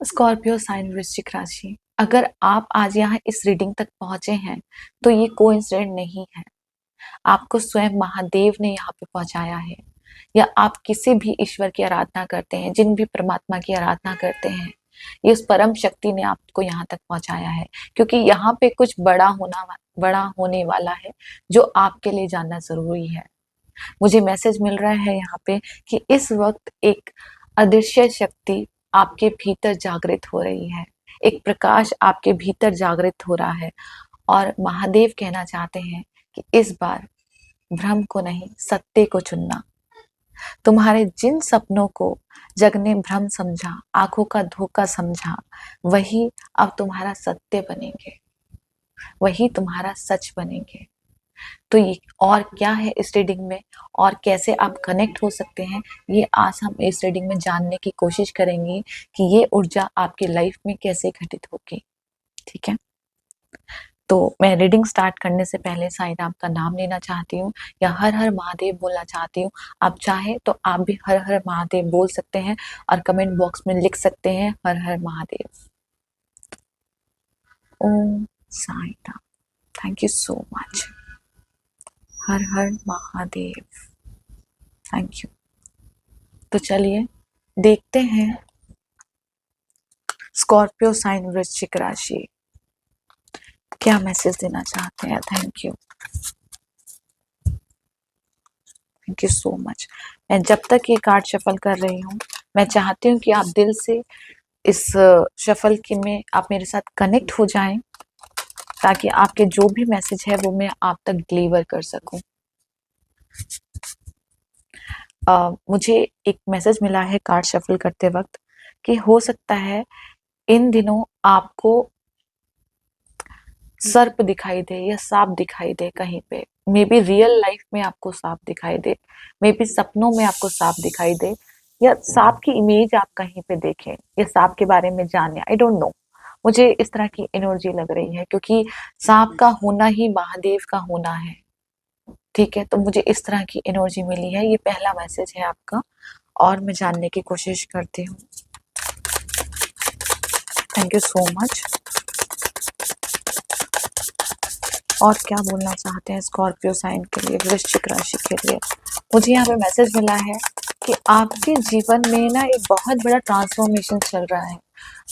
Scorpio sign वृश्चिक राशि, अगर आप आज यहाँ इस रीडिंग तक पहुंचे हैं तो ये कोइंसिडेंट नहीं है। आपको स्वयं महादेव ने यहाँ पे पहुंचाया है, या आप किसी भी ईश्वर की आराधना करते हैं, जिन भी परमात्मा की आराधना करते हैं, ये उस परम शक्ति ने आपको यहाँ तक पहुंचाया है, क्योंकि यहाँ पे कुछ बड़ा होने वाला है जो आपके लिए जानना जरूरी है। मुझे मैसेज मिल रहा है यहाँ पे कि इस वक्त एक अदृश्य शक्ति आपके भीतर जागृत हो रही है, एक प्रकाश आपके भीतर जागृत हो रहा है, और महादेव कहना चाहते हैं कि इस बार भ्रम को नहीं, सत्य को चुनना। तुम्हारे जिन सपनों को जग ने भ्रम समझा, आंखों का धोखा समझा, वही अब तुम्हारा सत्य बनेंगे, वही तुम्हारा सच बनेंगे। तो ये और क्या है इस रीडिंग में, और कैसे आप कनेक्ट हो सकते हैं, ये आज हम इस रीडिंग में जानने की कोशिश करेंगे कि ये ऊर्जा आपकी लाइफ में कैसे घटित होगी। ठीक है, तो मैं रीडिंग स्टार्ट करने से पहले साईं राम का नाम लेना चाहती हूँ, या हर हर महादेव बोलना चाहती हूँ। आप चाहे तो आप भी हर हर महादेव बोल सकते हैं और कमेंट बॉक्स में लिख सकते हैं Har Har Mahadev. Om Sai Ram, thank you so much. Har Har Mahadev, thank you. तो चलिए देखते हैं स्कॉर्पियो साइन वृश्चिक राशि क्या मैसेज देना चाहते हैं। Thank you so much. मैं जब तक ये कार्ड शफल कर रही हूँ, मैं चाहती हूँ कि आप दिल से इस शफल की में आप मेरे साथ कनेक्ट हो जाएं, ताकि आपके जो भी मैसेज है वो मैं आप तक डिलीवर कर सकूं। मुझे एक मैसेज मिला है कार्ड शफल करते वक्त कि हो सकता है इन दिनों आपको सर्प दिखाई दे या सांप दिखाई दे कहीं पे, मे बी रियल लाइफ में आपको सांप दिखाई दे, मे बी सपनों में आपको सांप दिखाई दे, या सांप की इमेज आप कहीं पे देखें या सांप के बारे में जाने। आई डोंट नो, मुझे इस तरह की एनर्जी लग रही है, क्योंकि सांप का होना ही महादेव का होना है। ठीक है, तो मुझे इस तरह की एनर्जी मिली है। ये पहला मैसेज है आपका, और मैं जानने की कोशिश करती हूँ। Thank you so much. और क्या बोलना चाहते हैं स्कॉर्पियो साइन के लिए, वृश्चिक राशि के लिए। मुझे यहाँ पे मैसेज मिला है कि आपके जीवन में ना एक बहुत बड़ा ट्रांसफॉर्मेशन चल रहा है,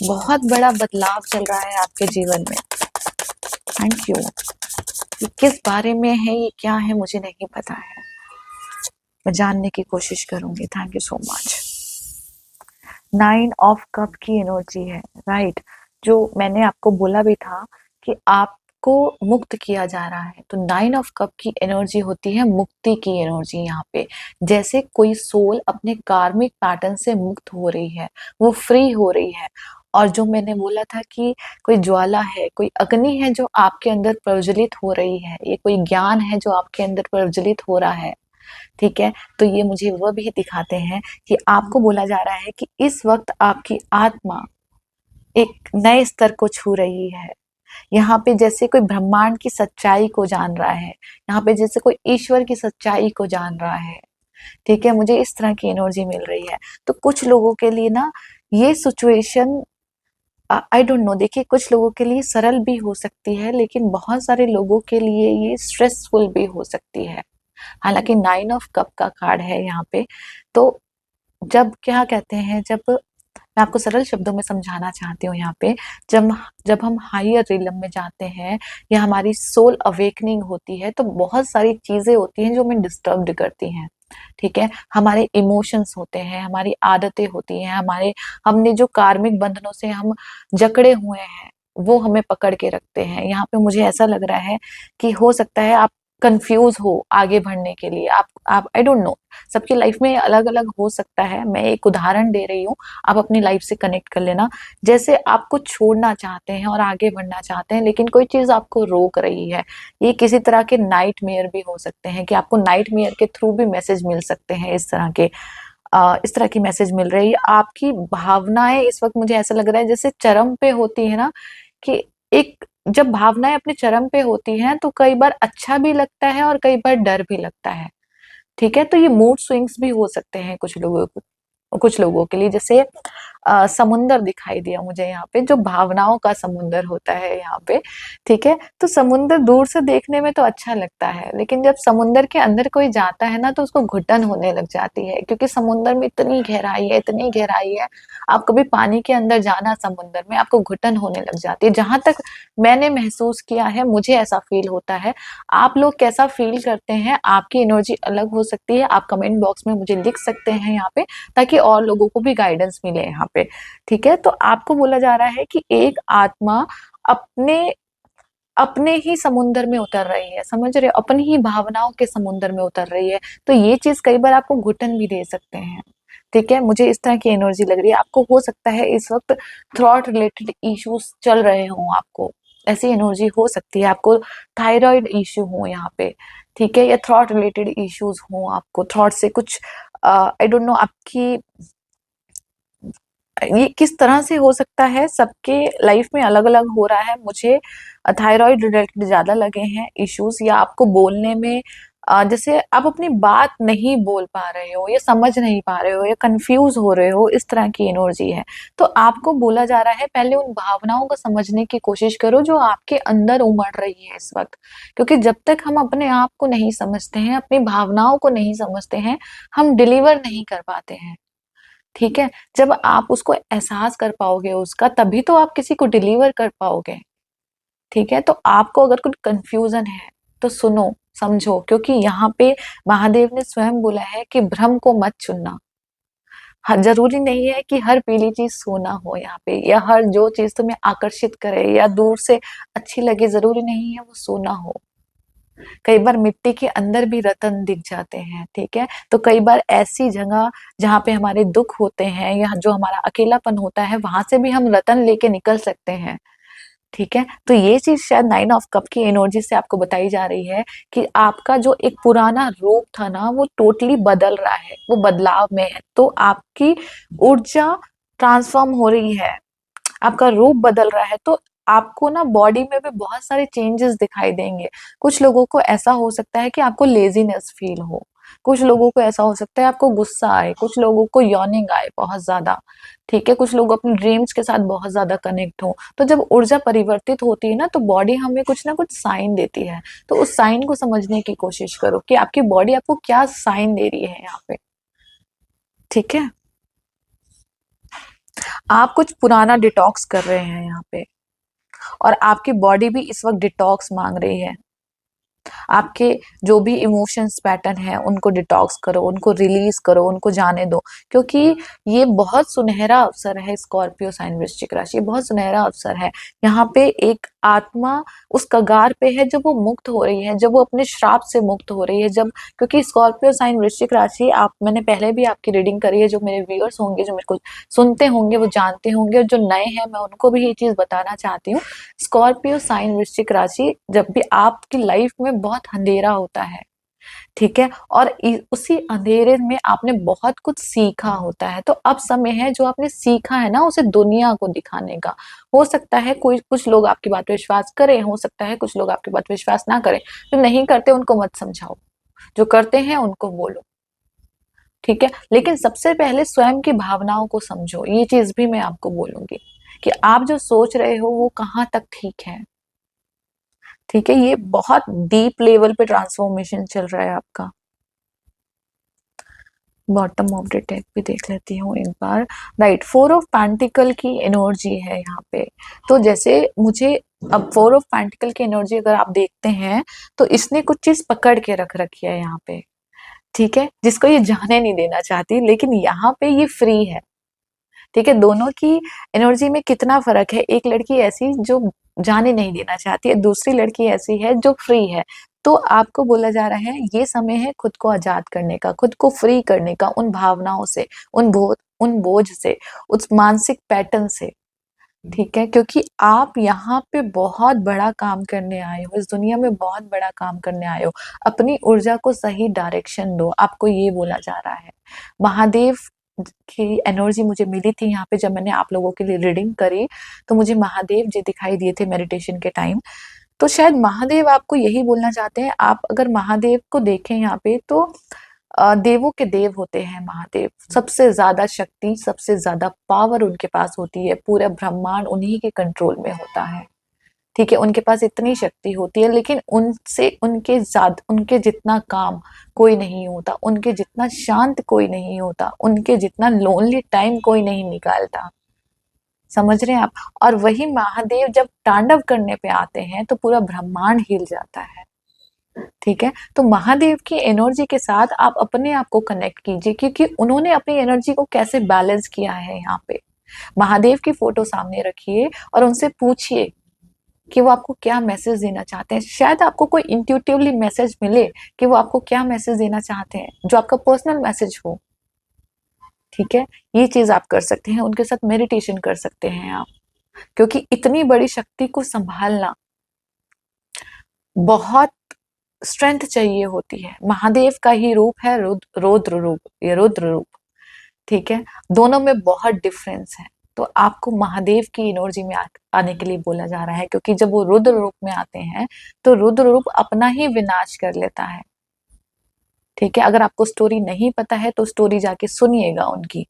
बहुत बड़ा बदलाव चल रहा है आपके जीवन में। Thank you. ये किस बारे में है, ये क्या है, मुझे नहीं पता है, मैं जानने की कोशिश करूंगी। Thank you so much. 9 of cup की एनर्जी है, राइट। जो मैंने आपको बोला भी था कि आपको मुक्त किया जा रहा है, तो 9 ऑफ कप की एनर्जी होती है मुक्ति की एनर्जी। यहाँ पे जैसे कोई सोल अपने कार्मिक पैटर्न से मुक्त हो रही है, वो फ्री हो रही है। और जो मैंने बोला था कि कोई ज्वाला है, कोई अग्नि है जो आपके अंदर प्रज्वलित हो रही है, ये कोई ज्ञान है जो आपके अंदर प्रज्वलित हो रहा है। ठीक है, तो ये मुझे वह भी दिखाते हैं कि आपको बोला जा रहा है कि इस वक्त आपकी आत्मा एक नए स्तर को छू रही है। यहाँ पे जैसे कोई ब्रह्मांड की सच्चाई को जान रहा है, यहाँ पे जैसे कोई ईश्वर की सच्चाई को जान रहा है। ठीक है, मुझे इस तरह की एनर्जी मिल रही है। तो कुछ लोगों के लिए ना ये सिचुएशन, आई डोंट नो, देखिए कुछ लोगों के लिए सरल भी हो सकती है, लेकिन बहुत सारे लोगों के लिए ये स्ट्रेसफुल भी हो सकती है। हालांकि 9 ऑफ कप का कार्ड है यहाँ पे, तो जब क्या कहते हैं, जब मैं आपको सरल शब्दों में समझाना चाहती हूँ यहाँ पे, जब हम हायर रिलम में जाते हैं या हमारी सोल अवेकनिंग होती है, तो बहुत सारी चीजें होती हैं जो हमें डिस्टर्ब करती हैं। ठीक है, हमारे इमोशंस होते हैं, हमारी आदतें होती हैं, हमने जो कार्मिक बंधनों से हम जकड़े हुए हैं वो हमें पकड़ के रखते हैं। यहाँ पे मुझे ऐसा लग रहा है कि हो सकता है आप कंफ्यूज हो आगे बढ़ने के लिए। आप आई डोंट नो, सबकी लाइफ में अलग अलग हो सकता है। मैं एक उदाहरण दे रही हूँ, आप अपनी लाइफ से कनेक्ट कर लेना। जैसे आप कुछ छोड़ना चाहते हैं और आगे बढ़ना चाहते हैं, लेकिन कोई चीज आपको रोक रही है। ये किसी तरह के नाइटमेयर भी हो सकते हैं, कि आपको नाइटमेयर के थ्रू भी मैसेज मिल सकते हैं। इस तरह की मैसेज मिल रही है। आपकी भावनाएं इस वक्त मुझे ऐसा लग रहा है जैसे चरम पे होती है ना, कि एक जब भावनाएं अपने चरम पे होती हैं तो कई बार अच्छा भी लगता है और कई बार डर भी लगता है। ठीक है, तो ये मूड स्विंग्स भी हो सकते हैं कुछ लोगों के लिए। जैसे समुंदर दिखाई दिया मुझे यहाँ पे, जो भावनाओं का समुंदर होता है यहाँ पे। ठीक है, तो समुंदर दूर से देखने में तो अच्छा लगता है, लेकिन जब समुंदर के अंदर कोई जाता है ना तो उसको घुटन होने लग जाती है, क्योंकि समुंदर में इतनी गहराई है, इतनी गहराई है। आप कभी पानी के अंदर जाना समुंदर में, आपको घुटन होने लग जाती है। जहां तक मैंने महसूस किया है, मुझे ऐसा फील होता है। आप लोग कैसा फील करते हैं, आपकी एनर्जी अलग हो सकती है, आप कमेंट बॉक्स में मुझे लिख सकते हैं यहाँ पे, ताकि और लोगों को भी गाइडेंस मिले यहाँ पे। ठीक है, तो आपको बोला जा रहा है कि एक आत्मा अपने अपने ही समुंदर में उतर रही है, समझ रहे हो, अपनी ही भावनाओं के समुंदर में उतर रही है। तो ये चीज कई बार आपको घुटन भी दे सकते हैं। ठीक है, मुझे इस तरह की एनर्जी लग रही है। आपको हो सकता है इस वक्त थ्रॉट रिलेटेड इश्यूज चल रहे हों, आपको ऐसी एनर्जी हो सकती है। आपको थायराइड इश्यू हो यहाँ पे, ठीक है, या थ्रॉट रिलेटेड इश्यूज हो, आपको थ्रॉट से कुछ आई डोंट नो आपकी ये किस तरह से हो सकता है, सबके लाइफ में अलग अलग हो रहा है। मुझे थायराइड रिलेटेड ज्यादा लगे हैं इश्यूज, या आपको बोलने में जैसे आप अपनी बात नहीं बोल पा रहे हो, या समझ नहीं पा रहे हो, या कंफ्यूज हो रहे हो, इस तरह की एनर्जी है। तो आपको बोला जा रहा है पहले उन भावनाओं को समझने की कोशिश करो जो आपके अंदर उमड़ रही है इस वक्त, क्योंकि जब तक हम अपने आप को नहीं समझते हैं, अपनी भावनाओं को नहीं समझते हैं, हम डिलीवर नहीं कर पाते हैं। ठीक है, जब आप उसको एहसास कर पाओगे उसका, तभी तो आप किसी को डिलीवर कर पाओगे। ठीक है, तो आपको अगर कुछ कंफ्यूजन है तो सुनो, समझो, क्योंकि यहाँ पे महादेव ने स्वयं बोला है कि भ्रम को मत चुनना। हर जरूरी नहीं है कि हर पीली चीज सोना हो यहाँ पे, या हर जो चीज तुम्हें आकर्षित करे या दूर से अच्छी लगे, जरूरी नहीं है वो सोना हो। कई बार मिट्टी के अंदर भी रतन दिख जाते हैं। ठीक है, तो कई बार ऐसी जगह जहाँ पे हमारे दुख होते हैं, या जो हमारा अकेलापन होता है, वहां से भी हम रतन लेके निकल सकते हैं। ठीक है, तो ये चीज शायद 9 ऑफ कप की एनर्जी से आपको बताई जा रही है कि आपका जो एक पुराना रूप था ना, वो टोटली बदल रहा है, वो बदलाव में है। तो आपकी ऊर्जा ट्रांसफॉर्म हो रही है, आपका रूप बदल रहा है। तो आपको ना बॉडी में भी बहुत सारे चेंजेस दिखाई देंगे। कुछ लोगों को ऐसा हो सकता है कि आपको लेजीनेस फील हो, कुछ लोगों को ऐसा हो सकता है आपको गुस्सा आए, कुछ लोगों को यॉर्निंग आए बहुत ज्यादा। ठीक है, कुछ लोग अपने ड्रीम्स के साथ बहुत ज्यादा कनेक्ट हो। तो जब ऊर्जा परिवर्तित होती है ना, तो बॉडी हमें कुछ ना कुछ साइन देती है। तो उस साइन को समझने की कोशिश करो कि आपकी बॉडी आपको क्या साइन दे रही है यहाँ पे। ठीक है, आप कुछ पुराना डिटॉक्स कर रहे हैं यहाँ पे, और आपकी बॉडी भी इस वक्त डिटॉक्स मांग रही है। आपके जो भी इमोशंस पैटर्न है उनको डिटॉक्स करो, उनको रिलीज करो, उनको जाने दो, क्योंकि ये बहुत सुनहरा अवसर है। स्कॉर्पियो साइन वृश्चिक राशि बहुत सुनहरा अवसर है। यहाँ पे एक आत्मा उस कगार पे है जब वो मुक्त हो रही है, जब वो अपने श्राप से मुक्त हो रही है। जब, क्योंकि स्कॉर्पियो साइन वृश्चिक राशि, आप, मैंने पहले भी आपकी रीडिंग करी है, जो मेरे व्यूअर्स होंगे, जो मेरे को सुनते होंगे, वो जानते होंगे, और जो नए हैं मैं उनको भी ये चीज बताना चाहती हूँ। स्कॉर्पियो साइन वृश्चिक राशि, जब भी आपकी लाइफ में बहुत अंधेरा होता है, ठीक है, और उसी अंधेरे में आपने बहुत कुछ सीखा होता है, तो अब समय है जो आपने सीखा है ना, उसे दुनिया को दिखाने का। हो सकता है कोई, कुछ लोग आपकी बात पे विश्वास करें, हो सकता है कुछ लोग आपकी बात पे विश्वास ना करें। जो नहीं करते उनको मत समझाओ, जो करते हैं उनको बोलो। ठीक है, लेकिन सबसे पहले स्वयं की भावनाओं को समझो। ये चीज भी मैं आपको बोलूंगी कि आप जो सोच रहे हो वो कहाँ तक ठीक है। ठीक है, ये बहुत डीप लेवल पे ट्रांसफॉर्मेशन चल रहा है आपका। बॉटम ऑफ द डेक भी देख लेती हूँ एक बार। राइट, 4 ऑफ पेंटिकल की एनर्जी है यहाँ पे। तो जैसे मुझे अब 4 ऑफ पेंटिकल की एनर्जी अगर आप देखते हैं, तो इसने कुछ चीज पकड़ के रख रखी है यहाँ पे। ठीक है, जिसको ये जाने नहीं देना चाहती, लेकिन यहाँ पे ये फ्री है। ठीक है, दोनों की एनर्जी में कितना फर्क है। एक लड़की ऐसी जो जाने नहीं देना चाहती है, दूसरी लड़की ऐसी है जो फ्री है। तो आपको बोला जा रहा है ये समय है खुद को आजाद करने का, खुद को फ्री करने का, उन भावनाओं से, उन बोझ से, उस मानसिक पैटर्न से। ठीक है, क्योंकि आप यहाँ पे बहुत बड़ा काम करने आए हो, इस दुनिया में बहुत बड़ा काम करने आए हो। अपनी ऊर्जा को सही डायरेक्शन दो, आपको ये बोला जा रहा है। महादेव की एनर्जी मुझे मिली थी यहाँ पे, जब मैंने आप लोगों के लिए रीडिंग करी, तो मुझे महादेव जी दिखाई दिए थे मेडिटेशन के टाइम। तो शायद महादेव आपको यही बोलना चाहते हैं। आप अगर महादेव को देखें यहाँ पे, तो देवों के देव होते हैं महादेव। सबसे ज्यादा शक्ति, सबसे ज्यादा पावर उनके पास होती है। पूरा ब्रह्मांड उन्हीं के कंट्रोल में होता है। ठीक है, उनके पास इतनी शक्ति होती है, लेकिन उनसे उनके जितना काम कोई नहीं होता, उनके जितना शांत कोई नहीं होता, उनके जितना लोनली टाइम कोई नहीं निकालता। समझ रहे हैं आप? और वही महादेव जब तांडव करने पे आते हैं तो पूरा ब्रह्मांड हिल जाता है। ठीक है, तो महादेव की एनर्जी के साथ आप अपने आप को कनेक्ट कीजिए, क्योंकि उन्होंने अपनी एनर्जी को कैसे बैलेंस किया है यहाँ पे। महादेव की फोटो सामने रखिए और उनसे पूछिए कि वो आपको क्या मैसेज देना चाहते हैं। शायद आपको कोई इंट्यूटिवली मैसेज मिले कि वो आपको क्या मैसेज देना चाहते हैं, जो आपका पर्सनल मैसेज हो। ठीक है, ये चीज आप कर सकते हैं, उनके साथ मेडिटेशन कर सकते हैं आप, क्योंकि इतनी बड़ी शक्ति को संभालना बहुत स्ट्रेंथ चाहिए होती है। महादेव का ही रूप है रौद्र रूप, ये रुद्र रूप। ठीक है, दोनों में बहुत डिफरेंस है। तो आपको महादेव की एनर्जी में आने के लिए बोला जा रहा है, क्योंकि जब वो रुद्र रूप में आते हैं तो रुद्र रूप अपना ही विनाश कर लेता है। ठीक है, अगर आपको स्टोरी नहीं पता है तो स्टोरी जाके सुनिएगा उनकी।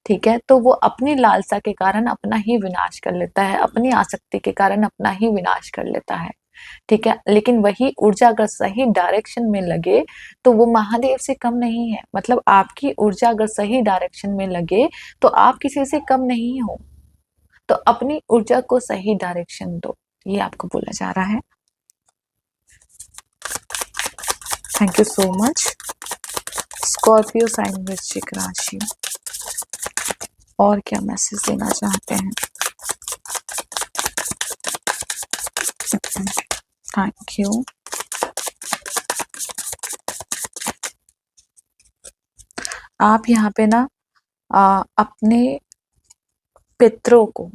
ठीक है, तो वो अपनी लालसा के कारण अपना ही विनाश कर लेता है, अपनी आसक्ति के कारण अपना ही विनाश कर लेता है। ठीक है, लेकिन वही ऊर्जा अगर सही डायरेक्शन में लगे तो वो महादेव से कम नहीं है। मतलब आपकी ऊर्जा अगर सही डायरेक्शन में लगे तो आप किसी से कम नहीं हो। तो अपनी ऊर्जा को सही डायरेक्शन दो, ये आपको बोला जा रहा है। Thank you so much. Scorpio sign वृश्चिक राशि, और क्या मैसेज देना चाहते हैं? Thank you. आप यहाँ पे ना अपने पितरों को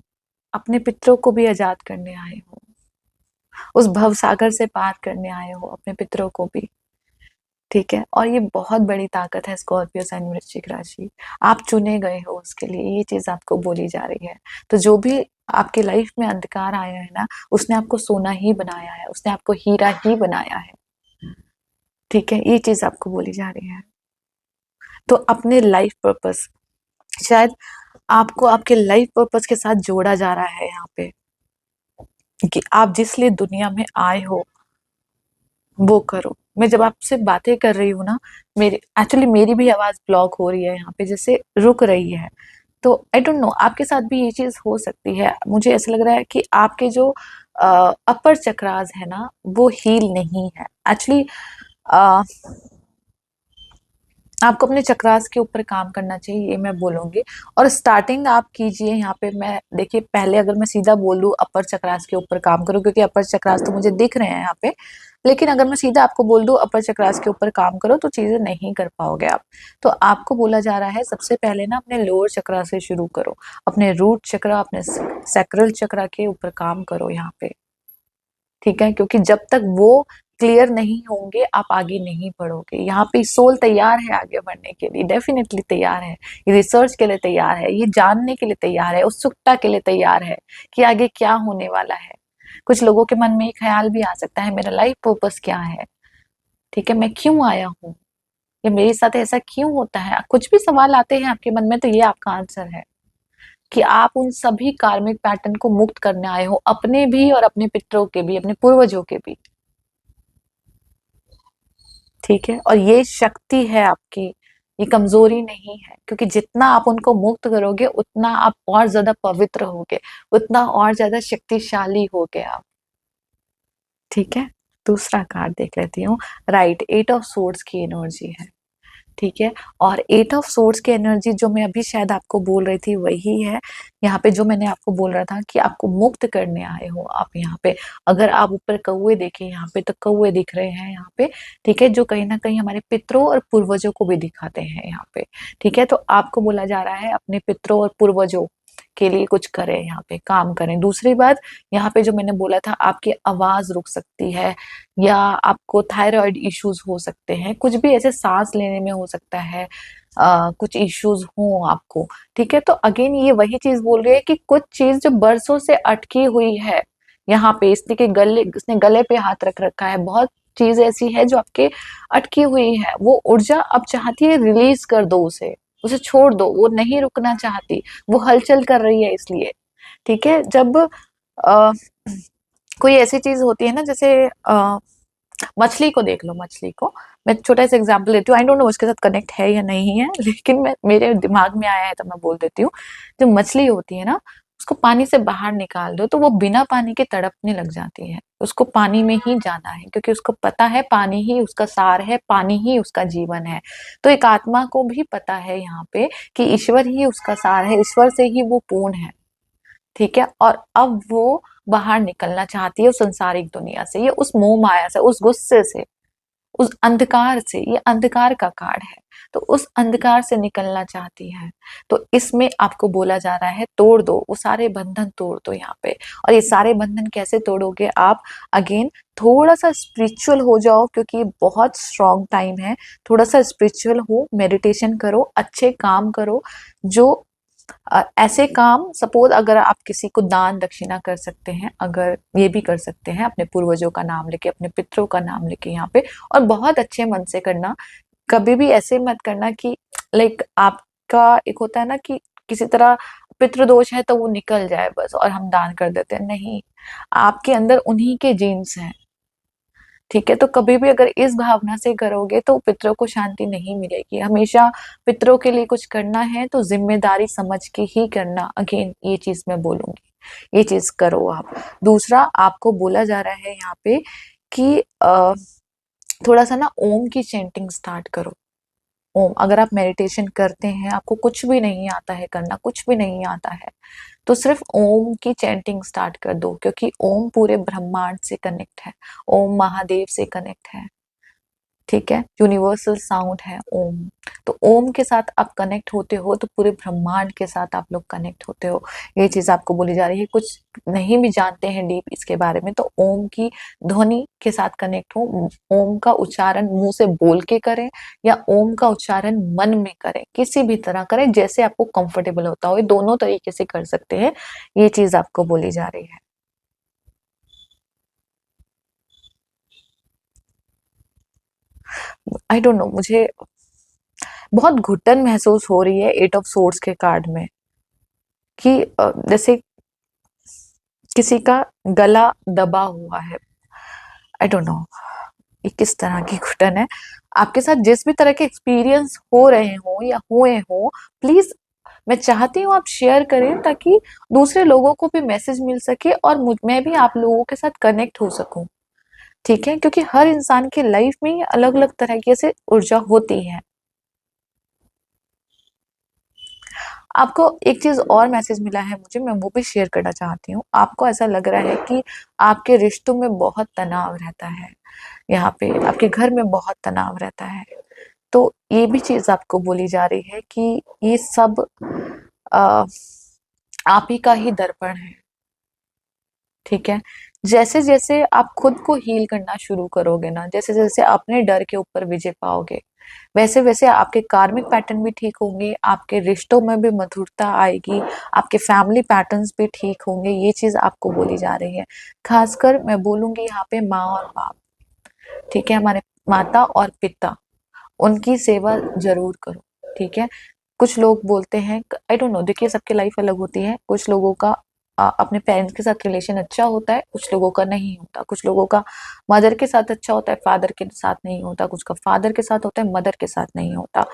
अपने पितरों को भी आजाद करने आए हो, उस भव सागर से पार करने आए हो अपने पितरों को भी। ठीक है, और ये बहुत बड़ी ताकत है स्कॉर्पियो साइन वृश्चिक राशि। आप चुने गए हो उसके लिए, ये चीज आपको बोली जा रही है। तो जो भी आपके लाइफ में अंधकार आया है ना, उसने आपको सोना ही बनाया है, उसने आपको हीरा ही बनाया है। ठीक है, ये चीज आपको बोली जा रही है। तो अपने लाइफ पर्पस, शायद आपको आपके लाइफ पर्पस के साथ जोड़ा जा रहा है यहाँ पे, कि आप जिस लिए दुनिया में आए हो वो करो। मैं जब आपसे बातें कर रही हूँ ना, मेरी भी आवाज ब्लॉक हो रही है यहाँ पे, जैसे रुक रही है। तो आई डोंट नो, आपके साथ भी ये चीज हो सकती है। मुझे ऐसा लग रहा है कि आपके जो अपर चक्रास है ना, वो हील नहीं है एक्चुअली। आपको अपने चक्रास के ऊपर काम करना चाहिए, ये मैं बोलूंगी। और स्टार्टिंग आप कीजिए यहाँ पे। मैं देखिए, पहले अगर मैं सीधा बोल दूं अपर चक्रास के ऊपर काम करो, क्योंकि अपर चक्रास तो मुझे दिख रहे हैं यहाँ पे, लेकिन अगर मैं सीधा आपको बोल दूं अपर चक्रास के ऊपर काम करो तो चीजें नहीं कर पाओगे आप। तो आपको बोला जा रहा है सबसे पहले ना अपने लोअर चक्रा से शुरू करो, अपने रूट चक्रा, अपने सैक्रल चक्रा के ऊपर काम करो यहाँ पे। ठीक है, क्योंकि जब तक वो क्लियर नहीं होंगे आप आगे नहीं बढ़ोगे। यहाँ पे सोल तैयार है आगे बढ़ने के लिए, डेफिनेटली तैयार है, ये रिसर्च के लिए तैयार है, ये जानने के लिए तैयार है, उत्सुकता के लिए तैयार है कि आगे क्या होने वाला है। कुछ लोगों के मन में एक ख्याल भी आ सकता है, मेरा लाइफ पर्पस क्या है। ठीक है, मैं क्यों आया हूँ, ये मेरे साथ ऐसा क्यों होता है। कुछ भी सवाल आते हैं आपके मन में तो ये आपका आंसर है, कि आप उन सभी कार्मिक पैटर्न को मुक्त करने आए हो, अपने भी और अपने पितरों के भी, अपने पूर्वजों के भी। ठीक है, और ये शक्ति है आपकी, ये कमजोरी नहीं है, क्योंकि जितना आप उनको मुक्त करोगे उतना आप और ज्यादा पवित्र होगे, उतना और ज्यादा शक्तिशाली होगे आप। ठीक है, दूसरा कार्ड देख लेती हूँ। राइट, 8 ऑफ सोर्ड्स की एनर्जी है। ठीक है, और 8 ऑफ सोर्ड्स की एनर्जी जो मैं अभी शायद आपको बोल रही थी वही है। यहाँ पे जो मैंने आपको बोल रहा था कि आपको मुक्त करने आए हो आप यहाँ पे। अगर आप ऊपर कौवे देखें यहाँ पे, तो कौवे दिख रहे हैं यहाँ पे। ठीक है, जो कहीं ना कहीं हमारे पितरों और पूर्वजों को भी दिखाते हैं यहाँ पे। ठीक है, तो आपको बोला जा रहा है अपने पितरों और पूर्वजों के लिए कुछ करें, यहाँ पे काम करें। दूसरी बात, यहाँ पे जो मैंने बोला था, आपकी आवाज रुक सकती है, या आपको थायराइड इश्यूज हो सकते हैं, कुछ भी ऐसे सांस लेने में हो सकता है, कुछ इश्यूज हो आपको। ठीक है, तो अगेन ये वही चीज बोल रही है कि कुछ चीज जो बरसों से अटकी हुई है यहाँ पे, इसने गले पे हाथ रख रखा है, बहुत चीज ऐसी है जो आपके अटकी हुई है, वो ऊर्जा अब चाहती है रिलीज कर दो उसे, उसे छोड़ दो, वो नहीं रुकना चाहती, वो हलचल कर रही है इसलिए। ठीक है, जब अ, कोई ऐसी चीज होती है ना, जैसे मछली को देख लो, मछली को मैं छोटा सा एग्जांपल देती हूँ, आई डोंट नो उसके साथ कनेक्ट है या नहीं है, लेकिन मैं मेरे दिमाग में आया है तो मैं बोल देती हूँ। जो मछली होती है ना, उसको पानी से बाहर निकाल दो तो वो बिना पानी के तड़पने लग जाती है, उसको पानी में ही जाना है, क्योंकि उसको पता है पानी ही उसका सार है, पानी ही उसका जीवन है। तो एक आत्मा को भी पता है यहाँ पे कि ईश्वर ही उसका सार है, ईश्वर से ही वो पूर्ण है। ठीक है, और अब वो बाहर निकलना चाहती है उस संसारिक दुनिया से, ये उस मोह माया से, उस गुस्से से, उस अंधकार से, ये अंधकार का कार्ड है, तो उस अंधकार से निकलना चाहती है। तो इसमें आपको बोला जा रहा है तोड़ दो, वो सारे बंधन तोड़ दो यहाँ पे। और ये सारे बंधन कैसे तोड़ोगे आप? अगेन थोड़ा सा स्पिरिचुअल हो जाओ, क्योंकि ये बहुत स्ट्रॉन्ग टाइम है। थोड़ा सा स्पिरिचुअल हो, मेडिटेशन करो, अच्छे काम करो, जो ऐसे काम, सपोज अगर आप किसी को दान दक्षिणा कर सकते हैं, अगर ये भी कर सकते हैं, अपने पूर्वजों का नाम लेके, अपने पितरों का नाम लेके यहाँ पे, और बहुत अच्छे मन से करना। कभी भी ऐसे मत करना कि लाइक आपका एक होता है ना कि किसी तरह पितृदोष है तो वो निकल जाए बस और हम दान कर देते हैं, नहीं, आपके अंदर उन्हीं के जीन्स हैं। ठीक है, तो कभी भी अगर इस भावना से करोगे तो पितरों को शांति नहीं मिलेगी। हमेशा पितरों के लिए कुछ करना है तो जिम्मेदारी समझ के ही करना। अगेन ये चीज मैं बोलूंगी, ये चीज करो आप। दूसरा, आपको बोला जा रहा है यहाँ पे कि थोड़ा सा ना ओम की चैंटिंग स्टार्ट करो। ओम, अगर आप मेडिटेशन करते हैं, आपको कुछ भी नहीं आता है करना, कुछ भी नहीं आता है, तो सिर्फ ओम की चैंटिंग स्टार्ट कर दो, क्योंकि ओम पूरे ब्रह्मांड से कनेक्ट है, ओम महादेव से कनेक्ट है। ठीक है, यूनिवर्सल साउंड है ओम। तो ओम के साथ आप कनेक्ट होते हो तो पूरे ब्रह्मांड के साथ आप लोग कनेक्ट होते हो। ये चीज आपको बोली जा रही है। कुछ नहीं भी जानते हैं डीप इसके बारे में, तो ओम की ध्वनि के साथ कनेक्ट हो। ओम का उच्चारण मुंह से बोल के करें या ओम का उच्चारण मन में करें, किसी भी तरह करें जैसे आपको कंफर्टेबल होता हो, ये दोनों तरीके से कर सकते हैं। ये चीज आपको बोली जा रही है। आई डोंट नो, मुझे बहुत घुटन महसूस हो रही है एट ऑफ सोर्ड्स के कार्ड में, कि जैसे किसी का गला दबा हुआ है। आई डोंट नो ये किस तरह की घुटन है। आपके साथ जिस भी तरह के एक्सपीरियंस हो रहे हो या हुए हो, प्लीज मैं चाहती हूँ आप शेयर करें, ताकि दूसरे लोगों को भी मैसेज मिल सके और मैं भी आप लोगों के साथ कनेक्ट हो सकूं। ठीक है, क्योंकि हर इंसान की लाइफ में अलग अलग तरह से ऊर्जा होती है। आपको एक चीज और मैसेज मिला है मुझे, मैं वो भी शेयर करना चाहती हूँ। आपको ऐसा लग रहा है कि आपके रिश्तों में बहुत तनाव रहता है, यहाँ पे आपके घर में बहुत तनाव रहता है। तो ये भी चीज आपको बोली जा रही है कि ये सब आ, आप ही का ही दर्पण है। ठीक है, जैसे जैसे आप खुद को हील करना शुरू करोगे ना, जैसे जैसे अपने डर के ऊपर विजय पाओगे, वैसे वैसे आपके कार्मिक पैटर्न भी ठीक होंगे, आपके रिश्तों में भी मधुरता आएगी, आपके फैमिली पैटर्न्स भी ठीक होंगे। ये चीज आपको बोली जा रही है। खासकर मैं बोलूंगी यहाँ पे माँ और बाप। ठीक है, हमारे माता और पिता, उनकी सेवा जरूर करो। ठीक है, कुछ लोग बोलते हैं, आई डोंट नो, देखिए सबकी लाइफ अलग होती है। कुछ लोगों का अपने पेरेंट्स के साथ रिलेशन अच्छा होता है, कुछ लोगों का नहीं होता। कुछ लोगों का मदर के साथ अच्छा होता है, फादर के साथ नहीं होता। कुछ का फादर के साथ होता है, मदर के साथ नहीं होता।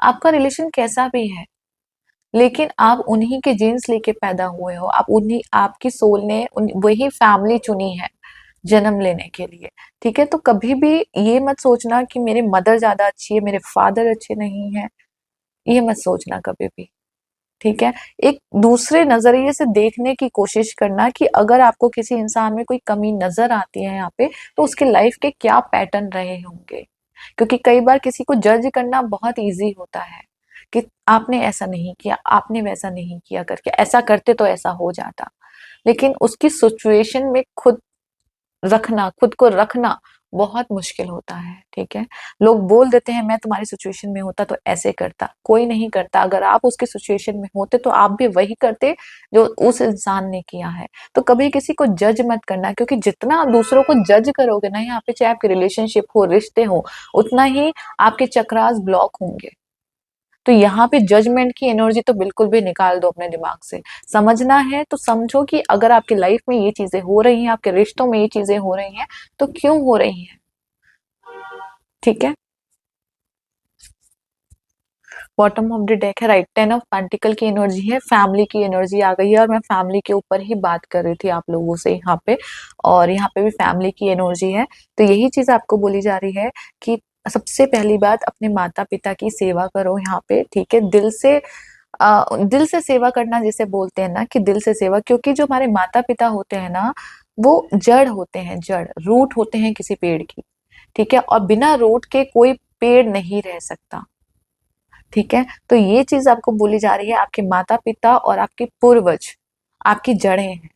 आपका रिलेशन कैसा भी है, लेकिन आप उन्हीं के जीन्स लेके पैदा हुए हो, आप उन्हीं, आपकी सोल ने वही फैमिली चुनी है जन्म लेने के लिए। ठीक है, तो कभी भी ये मत सोचना कि मेरी मदर ज्यादा अच्छी है, मेरे फादर अच्छे नहीं है, ये मत सोचना कभी भी। ठीक है, एक दूसरे नजरिए से देखने की कोशिश करना कि अगर आपको किसी इंसान में कोई कमी नजर आती है यहाँ पे, तो उसके लाइफ के क्या पैटर्न रहे होंगे। क्योंकि कई बार किसी को जज करना बहुत इजी होता है कि आपने ऐसा नहीं किया, आपने वैसा नहीं किया, करके ऐसा करते तो ऐसा हो जाता। लेकिन उसकी सिचुएशन में खुद रखना, खुद को रखना, बहुत मुश्किल होता है, ठीक है। लोग बोल देते हैं मैं तुम्हारी सिचुएशन में होता तो ऐसे करता, कोई नहीं करता। अगर आप उसकी सिचुएशन में होते तो आप भी वही करते जो उस इंसान ने किया है। तो कभी किसी को जज मत करना, क्योंकि जितना आप दूसरों को जज करोगे ना यहाँ पे, चाहे आपके रिलेशनशिप हो, रिश्ते हो, उतना ही आपके चक्रास ब्लॉक होंगे। तो यहाँ पे जजमेंट की एनर्जी तो बिल्कुल भी निकाल दो अपने दिमाग से। समझना है तो समझो कि अगर आपकी लाइफ में ये चीजें हो रही हैं, आपके रिश्तों में ये चीजें हो रही हैं, तो क्यों हो रही हैं, ठीक है। बॉटम ऑफ द डेक है, राइट, 10 ऑफ पेंटिकल की एनर्जी है, फैमिली की एनर्जी आ गई है, और मैं फैमिली के ऊपर ही बात कर रही थी आप लोगों से यहाँ पे, और यहाँ पे भी फैमिली की एनर्जी है। तो यही चीज आपको बोली जा रही है कि सबसे पहली बात अपने माता पिता की सेवा करो यहाँ पे, ठीक है। दिल से सेवा करना जिसे बोलते हैं ना, कि दिल से सेवा, क्योंकि जो हमारे माता पिता होते हैं ना, वो जड़ होते हैं, जड़ रूट होते हैं किसी पेड़ की, ठीक है। और बिना रूट के कोई पेड़ नहीं रह सकता, ठीक है। तो ये चीज आपको बोली जा रही है, आपके माता पिता और आपके पूर्वज आपकी जड़ें हैं।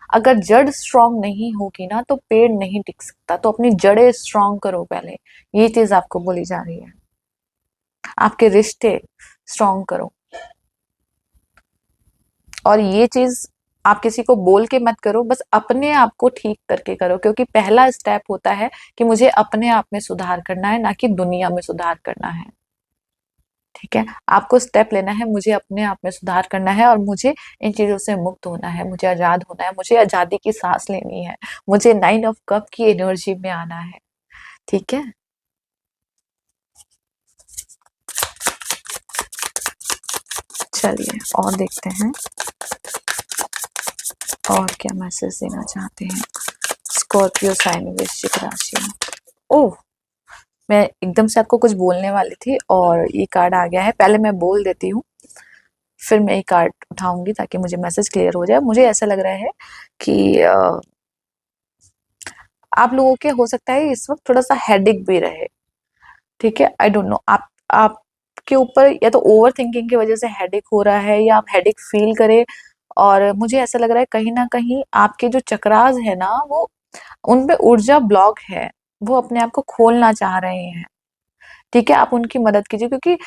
अगर जड़ स्ट्रांग नहीं होगी ना तो पेड़ नहीं टिक सकता। तो अपनी जड़ें स्ट्रांग करो पहले, ये चीज आपको बोली जा रही है। आपके रिश्ते स्ट्रांग करो, और ये चीज आप किसी को बोल के मत करो, बस अपने आप को ठीक करके करो, क्योंकि पहला स्टेप होता है कि मुझे अपने आप में सुधार करना है, ना कि दुनिया में सुधार करना है, ठीक है। आपको स्टेप लेना है, मुझे अपने आप में सुधार करना है, और मुझे इन चीजों से मुक्त होना है, मुझे आजाद होना है, मुझे आजादी की सांस लेनी है, मुझे 9 ऑफ कप की एनर्जी में आना है, ठीक है। चलिए और देखते हैं और क्या मैसेज देना चाहते हैं स्कॉर्पियो साइन वृश्चिक राशि में। ओह, मैं एकदम से आपको कुछ बोलने वाली थी और ये कार्ड आ गया है। पहले मैं बोल देती हूँ, फिर मैं ये कार्ड उठाऊंगी ताकि मुझे मैसेज क्लियर हो जाए। मुझे ऐसा लग रहा है कि आप लोगों के हो सकता है इस वक्त थोड़ा सा हेडेक भी रहे, ठीक है। आई डोंट नो, आपके ऊपर या तो ओवर थिंकिंग की वजह से हेडेक हो रहा है, या आप हेडेक फील करें। और मुझे ऐसा लग रहा है कहीं ना कहीं आपके जो चक्रास है ना, वो उनपे ऊर्जा ब्लॉक है, वो अपने आप को खोलना चाह रहे हैं, ठीक है। आप उनकी मदद कीजिए, क्योंकि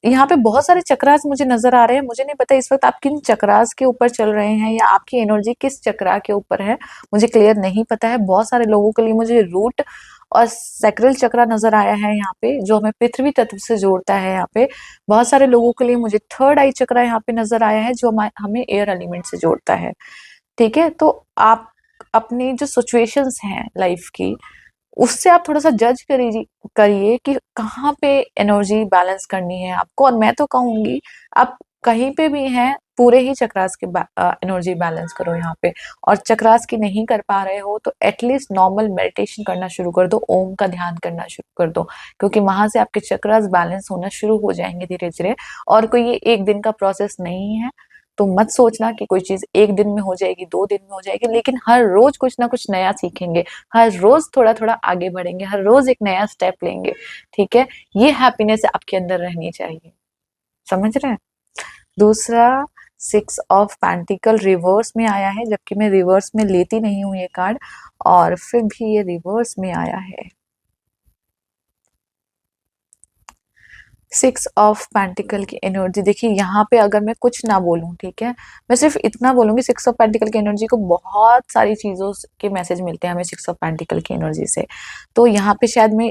यहाँ पे बहुत सारे चक्रास मुझे नजर आ रहे हैं। मुझे नहीं पता इस वक्त आप किन चक्रास के ऊपर चल रहे हैं, या आपकी एनर्जी किस चक्रा के ऊपर है, मुझे क्लियर नहीं पता है। बहुत सारे लोगों के लिए मुझे रूट और सैक्रल चक्रा नजर आया है यहाँ पे, जो हमें पृथ्वी तत्व से जोड़ता है। यहाँ पे बहुत सारे लोगों के लिए मुझे थर्ड आई चक्रा यहाँ पे नजर आया है, जो हमें एयर एलिमेंट से जोड़ता है, ठीक है। तो आप अपनी जो सिचुएशंस हैं लाइफ की, उससे आप थोड़ा सा जज करिए कि कहाँ पे एनर्जी बैलेंस करनी है आपको। और मैं तो कहूंगी आप कहीं पे भी हैं, पूरे ही चक्रास के एनर्जी बैलेंस करो यहाँ पे। और चक्रास की नहीं कर पा रहे हो तो एटलीस्ट नॉर्मल मेडिटेशन करना शुरू कर दो, ओम का ध्यान करना शुरू कर दो, क्योंकि वहां से आपके चक्रास बैलेंस होना शुरू हो जाएंगे धीरे धीरे। और कोई ये एक दिन का प्रोसेस नहीं है, तो मत सोचना कि कोई चीज एक दिन में हो जाएगी, 2 दिन में हो जाएगी, लेकिन हर रोज कुछ ना कुछ नया सीखेंगे, हर रोज थोड़ा थोड़ा आगे बढ़ेंगे, हर रोज एक नया स्टेप लेंगे, ठीक है। ये हैप्पीनेस आपके अंदर रहनी चाहिए, समझ रहे हैं। दूसरा, 6 ऑफ पेंटिकल रिवर्स में आया है, जबकि मैं रिवर्स में लेती नहीं हूँ ये कार्ड, और फिर भी ये रिवर्स में आया है। 6 ऑफ पेंटिकल की एनर्जी देखिए यहाँ पे, अगर मैं कुछ ना बोलूं, ठीक है, मैं सिर्फ इतना बोलूंगी, 6 ऑफ पेंटिकल की एनर्जी को बहुत सारी चीजों के मैसेज मिलते हैं हमें 6 ऑफ पेंटिकल की एनर्जी से। तो यहाँ पे शायद मैं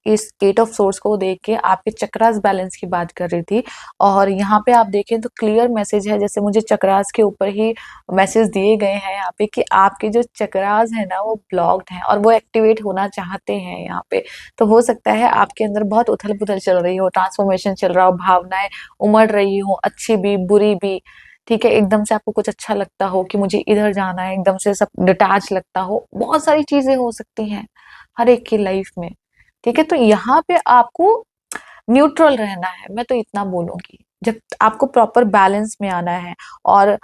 इस 8 ऑफ सोर्स को देख के आपके चक्रास बैलेंस की बात कर रही थी। और यहाँ पे आप देखें तो क्लियर मैसेज है, जैसे मुझे चक्रास के ऊपर ही मैसेज दिए गए हैं यहाँ पे, कि आपके जो चक्रास है ना वो ब्लॉक्ड हैं और वो एक्टिवेट होना चाहते हैं यहाँ पे। तो हो सकता है आपके अंदर बहुत उथल पुथल चल रही हो, ट्रांसफॉर्मेशन चल रहा हो, भावनाएं उमड़ रही हो, अच्छी भी बुरी भी, ठीक है। एकदम से आपको कुछ अच्छा लगता हो कि मुझे इधर जाना है, एकदम से सब डिटैच लगता हो, बहुत सारी चीजें हो सकती हैं हर एक की लाइफ में, ठीक है। तो यहाँ पे आपको न्यूट्रल रहना है, मैं तो इतना बोलूंगी, जब आपको प्रॉपर बैलेंस में आना है। और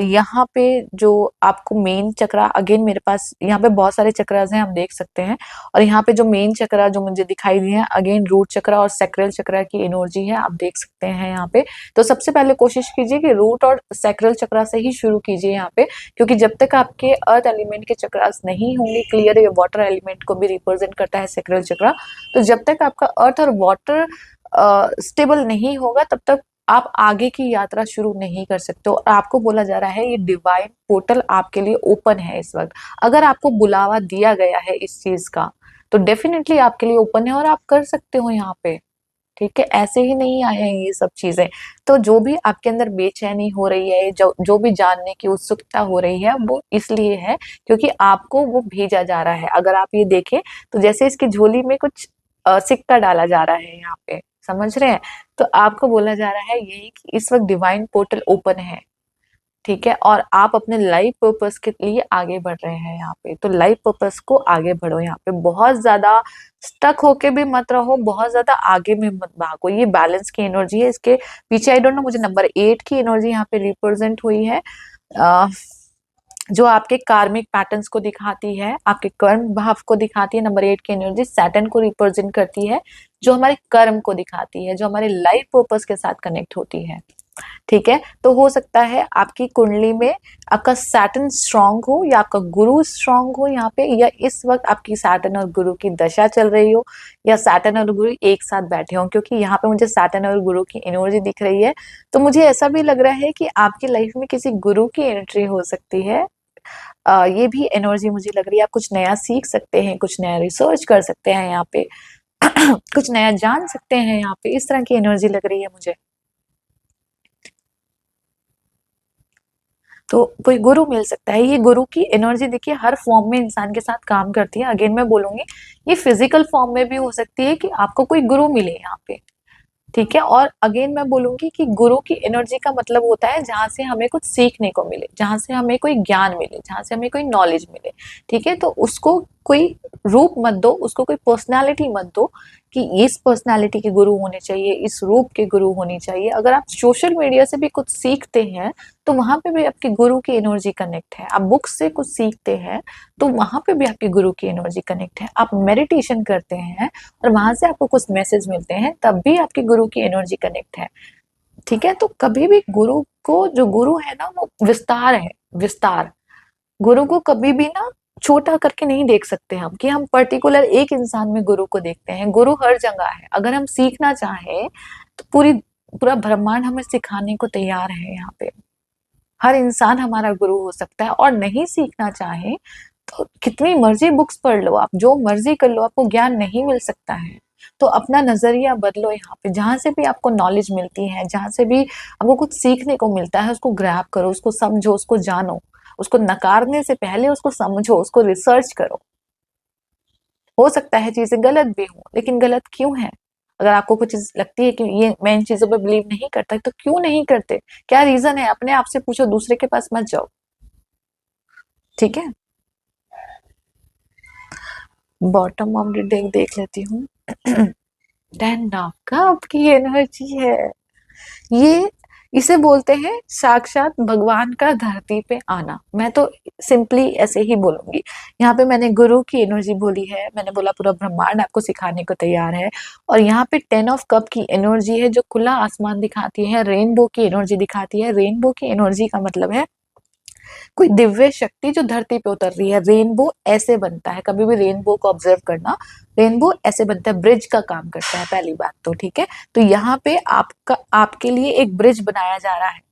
यहाँ पे जो आपको मेन चक्रा, अगेन मेरे पास यहाँ पे बहुत सारे चक्रास हैं, हम देख सकते हैं। और यहाँ पे जो मेन चक्रा जो मुझे दिखाई दिए हैं, अगेन रूट चक्रा और सैक्रल चक्रा की एनर्जी है, आप देख सकते हैं यहाँ पे। तो सबसे पहले कोशिश कीजिए कि रूट और सैक्रल चक्रा से ही शुरू कीजिए यहाँ पे, क्योंकि जब तक आपके अर्थ एलिमेंट के चक्रास नहीं होंगे क्लियर, ये वाटर एलिमेंट को भी रिप्रेजेंट करता है सैक्रल चक्रा, तो जब तक आपका अर्थ और वाटर स्टेबल नहीं होगा तब तक आप आगे की यात्रा शुरू नहीं कर सकते हो। और आपको बोला जा रहा है ये डिवाइन पोर्टल आपके लिए ओपन है इस वक्त। अगर आपको बुलावा दिया गया है इस चीज का, तो डेफिनेटली आपके लिए ओपन है और आप कर सकते हो यहाँ पे। ठीक है, ऐसे ही नहीं आए हैं ये सब चीजें। तो जो भी आपके अंदर बेचैनी हो रही है, जो भी जानने की उत्सुकता हो रही है, वो इसलिए है क्योंकि आपको वो भेजा जा रहा है। अगर आप ये देखें तो जैसे इसकी झोली में कुछ सिक्का डाला जा रहा है यहाँ पे, समझ रहे हैं? तो आपको बोला जा रहा है यही कि इस वक्त डिवाइन पोर्टल ओपन है। ठीक है, और आप अपने लाइफ पर्पस के लिए आगे बढ़ रहे हैं यहाँ पे। तो लाइफ पर्पस को आगे बढ़ो, यहाँ पे बहुत ज्यादा स्टक होके भी मत रहो, बहुत ज्यादा आगे में मत भागो। ये बैलेंस की एनर्जी है। इसके पीछे आई डोंट नो, मुझे नंबर 8 की एनर्जी यहाँ पे रिप्रेजेंट हुई है, जो आपके कार्मिक पैटर्न्स को दिखाती है, आपके कर्म भाव को दिखाती है। नंबर 8 की एनर्जी सैटर्न को रिप्रेजेंट करती है, जो हमारे कर्म को दिखाती है, जो हमारे लाइफ पर्पस के साथ कनेक्ट होती है। ठीक है, तो हो सकता है आपकी कुंडली में आपका सैटर्न स्ट्रांग हो या आपका गुरु स्ट्रांग हो यहाँ पे, या इस वक्त आपकी सैटर्न और गुरु की दशा चल रही हो, या सैटर्न और गुरु एक साथ बैठे हो, क्योंकि यहाँ पे मुझे सैटर्न और गुरु की एनर्जी दिख रही है। तो मुझे ऐसा भी लग रहा है कि आपकी लाइफ में किसी गुरु की एंट्री हो सकती है। ये भी एनर्जी मुझे लग रही है। आप कुछ नया सीख सकते हैं, कुछ नया रिसर्च कर सकते हैं यहाँ पे कुछ नया जान सकते हैं यहाँ पे, इस तरह की एनर्जी लग रही है मुझे। तो कोई गुरु मिल सकता है। ये गुरु की एनर्जी देखिए हर फॉर्म में इंसान के साथ काम करती है। अगेन मैं बोलूंगी, ये फिजिकल फॉर्म में भी हो सकती है कि आपको कोई गुरु मिले यहाँ पे। ठीक है, और अगेन मैं बोलूंगी कि गुरु की एनर्जी का मतलब होता है जहां से हमें कुछ सीखने को मिले, जहां से हमें कोई ज्ञान मिले, जहां से हमें कोई नॉलेज मिले। ठीक है, तो उसको कोई रूप मत दो, उसको कोई पर्सनालिटी मत दो कि इस पर्सनालिटी के गुरु होने चाहिए, इस रूप के गुरु होने चाहिए। अगर आप सोशल मीडिया से भी कुछ सीखते हैं तो वहां पे भी आपके गुरु की एनर्जी कनेक्ट है। आप बुक्स से कुछ सीखते हैं तो वहां पे भी आपके गुरु की एनर्जी कनेक्ट है। आप मेडिटेशन करते हैं और वहां से आपको कुछ मैसेज मिलते हैं, तब भी आपके गुरु की एनर्जी कनेक्ट है। ठीक है, तो कभी भी गुरु को, जो गुरु है ना वो विस्तार है, विस्तार। गुरु को कभी भी ना छोटा करके नहीं देख सकते हम, कि हम पर्टिकुलर एक इंसान में गुरु को देखते हैं। गुरु हर जगह है। अगर हम सीखना चाहें तो पूरा ब्रह्मांड हमें सिखाने को तैयार है यहाँ पे। हर इंसान हमारा गुरु हो सकता है। और नहीं सीखना चाहे तो कितनी मर्जी बुक्स पढ़ लो, आप जो मर्जी कर लो, आपको ज्ञान नहीं मिल सकता है। तो अपना नजरिया बदलो यहाँ पे। जहां से भी आपको नॉलेज मिलती है, जहां से भी आपको कुछ सीखने को मिलता है, उसको ग्रैब करो, उसको समझो, उसको जानो। उसको नकारने से पहले उसको समझो, उसको रिसर्च करो। हो सकता है चीजें गलत भी हो, लेकिन गलत क्यों है? अगर आपको कुछ चीज लगती है कि ये मैं इन चीजों पर बिलीव नहीं करता, तो क्यों नहीं करते? क्या रीजन है? अपने आप से पूछो, दूसरे के पास मत जाओ। ठीक है, बॉटम ऑफ द डेक देख लेती हूँ। 10 ऑफ कप की एनर्जी है ये। इसे बोलते हैं साक्षात भगवान का धरती पे आना। मैं तो सिंपली ऐसे ही बोलूंगी। यहाँ पे मैंने गुरु की एनर्जी बोली है, मैंने बोला पूरा ब्रह्मांड आपको सिखाने को तैयार है। और यहाँ पे 10 ऑफ कप की एनर्जी है, जो खुला आसमान दिखाती है, रेनबो की एनर्जी दिखाती है। रेनबो की एनर्जी का मतलब है कोई दिव्य शक्ति जो धरती पे उतर रही है। रेनबो ऐसे बनता है, कभी भी रेनबो को ऑब्जर्व करना। रेनबो ऐसे बनता है, ब्रिज का काम करता है, पहली बात तो। ठीक है, तो यहाँ पे आपके लिए एक ब्रिज बनाया जा रहा है।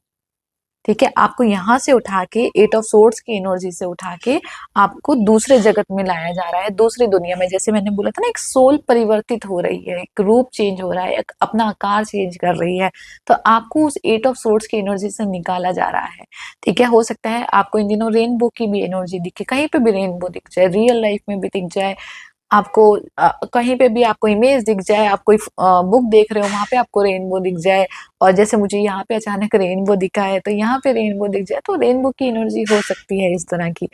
ठीक है, आपको यहाँ से उठा के 8 ऑफ सोर्ड्स की एनर्जी से उठा के आपको दूसरे जगत में लाया जा रहा है, दूसरी दुनिया में। जैसे मैंने बोला था ना, एक सोल परिवर्तित हो रही है, एक रूप चेंज हो रहा है, एक अपना आकार चेंज कर रही है। तो आपको उस 8 ऑफ सोर्ड्स की एनर्जी से निकाला जा रहा है। ठीक है, हो सकता है आपको इन दिनों रेनबो की भी एनर्जी दिखे, कहीं पे भी रेनबो दिख जाए, रियल लाइफ में भी दिख जाए आपको, कहीं पे भी आपको इमेज दिख जाए, आप कोई बुक देख रहे हो वहां पे आपको रेनबो दिख जाए। और जैसे मुझे यहाँ पे अचानक रेनबो दिखा है, तो यहाँ पे रेनबो दिख जाए, तो रेनबो की एनर्जी हो सकती है इस तरह की।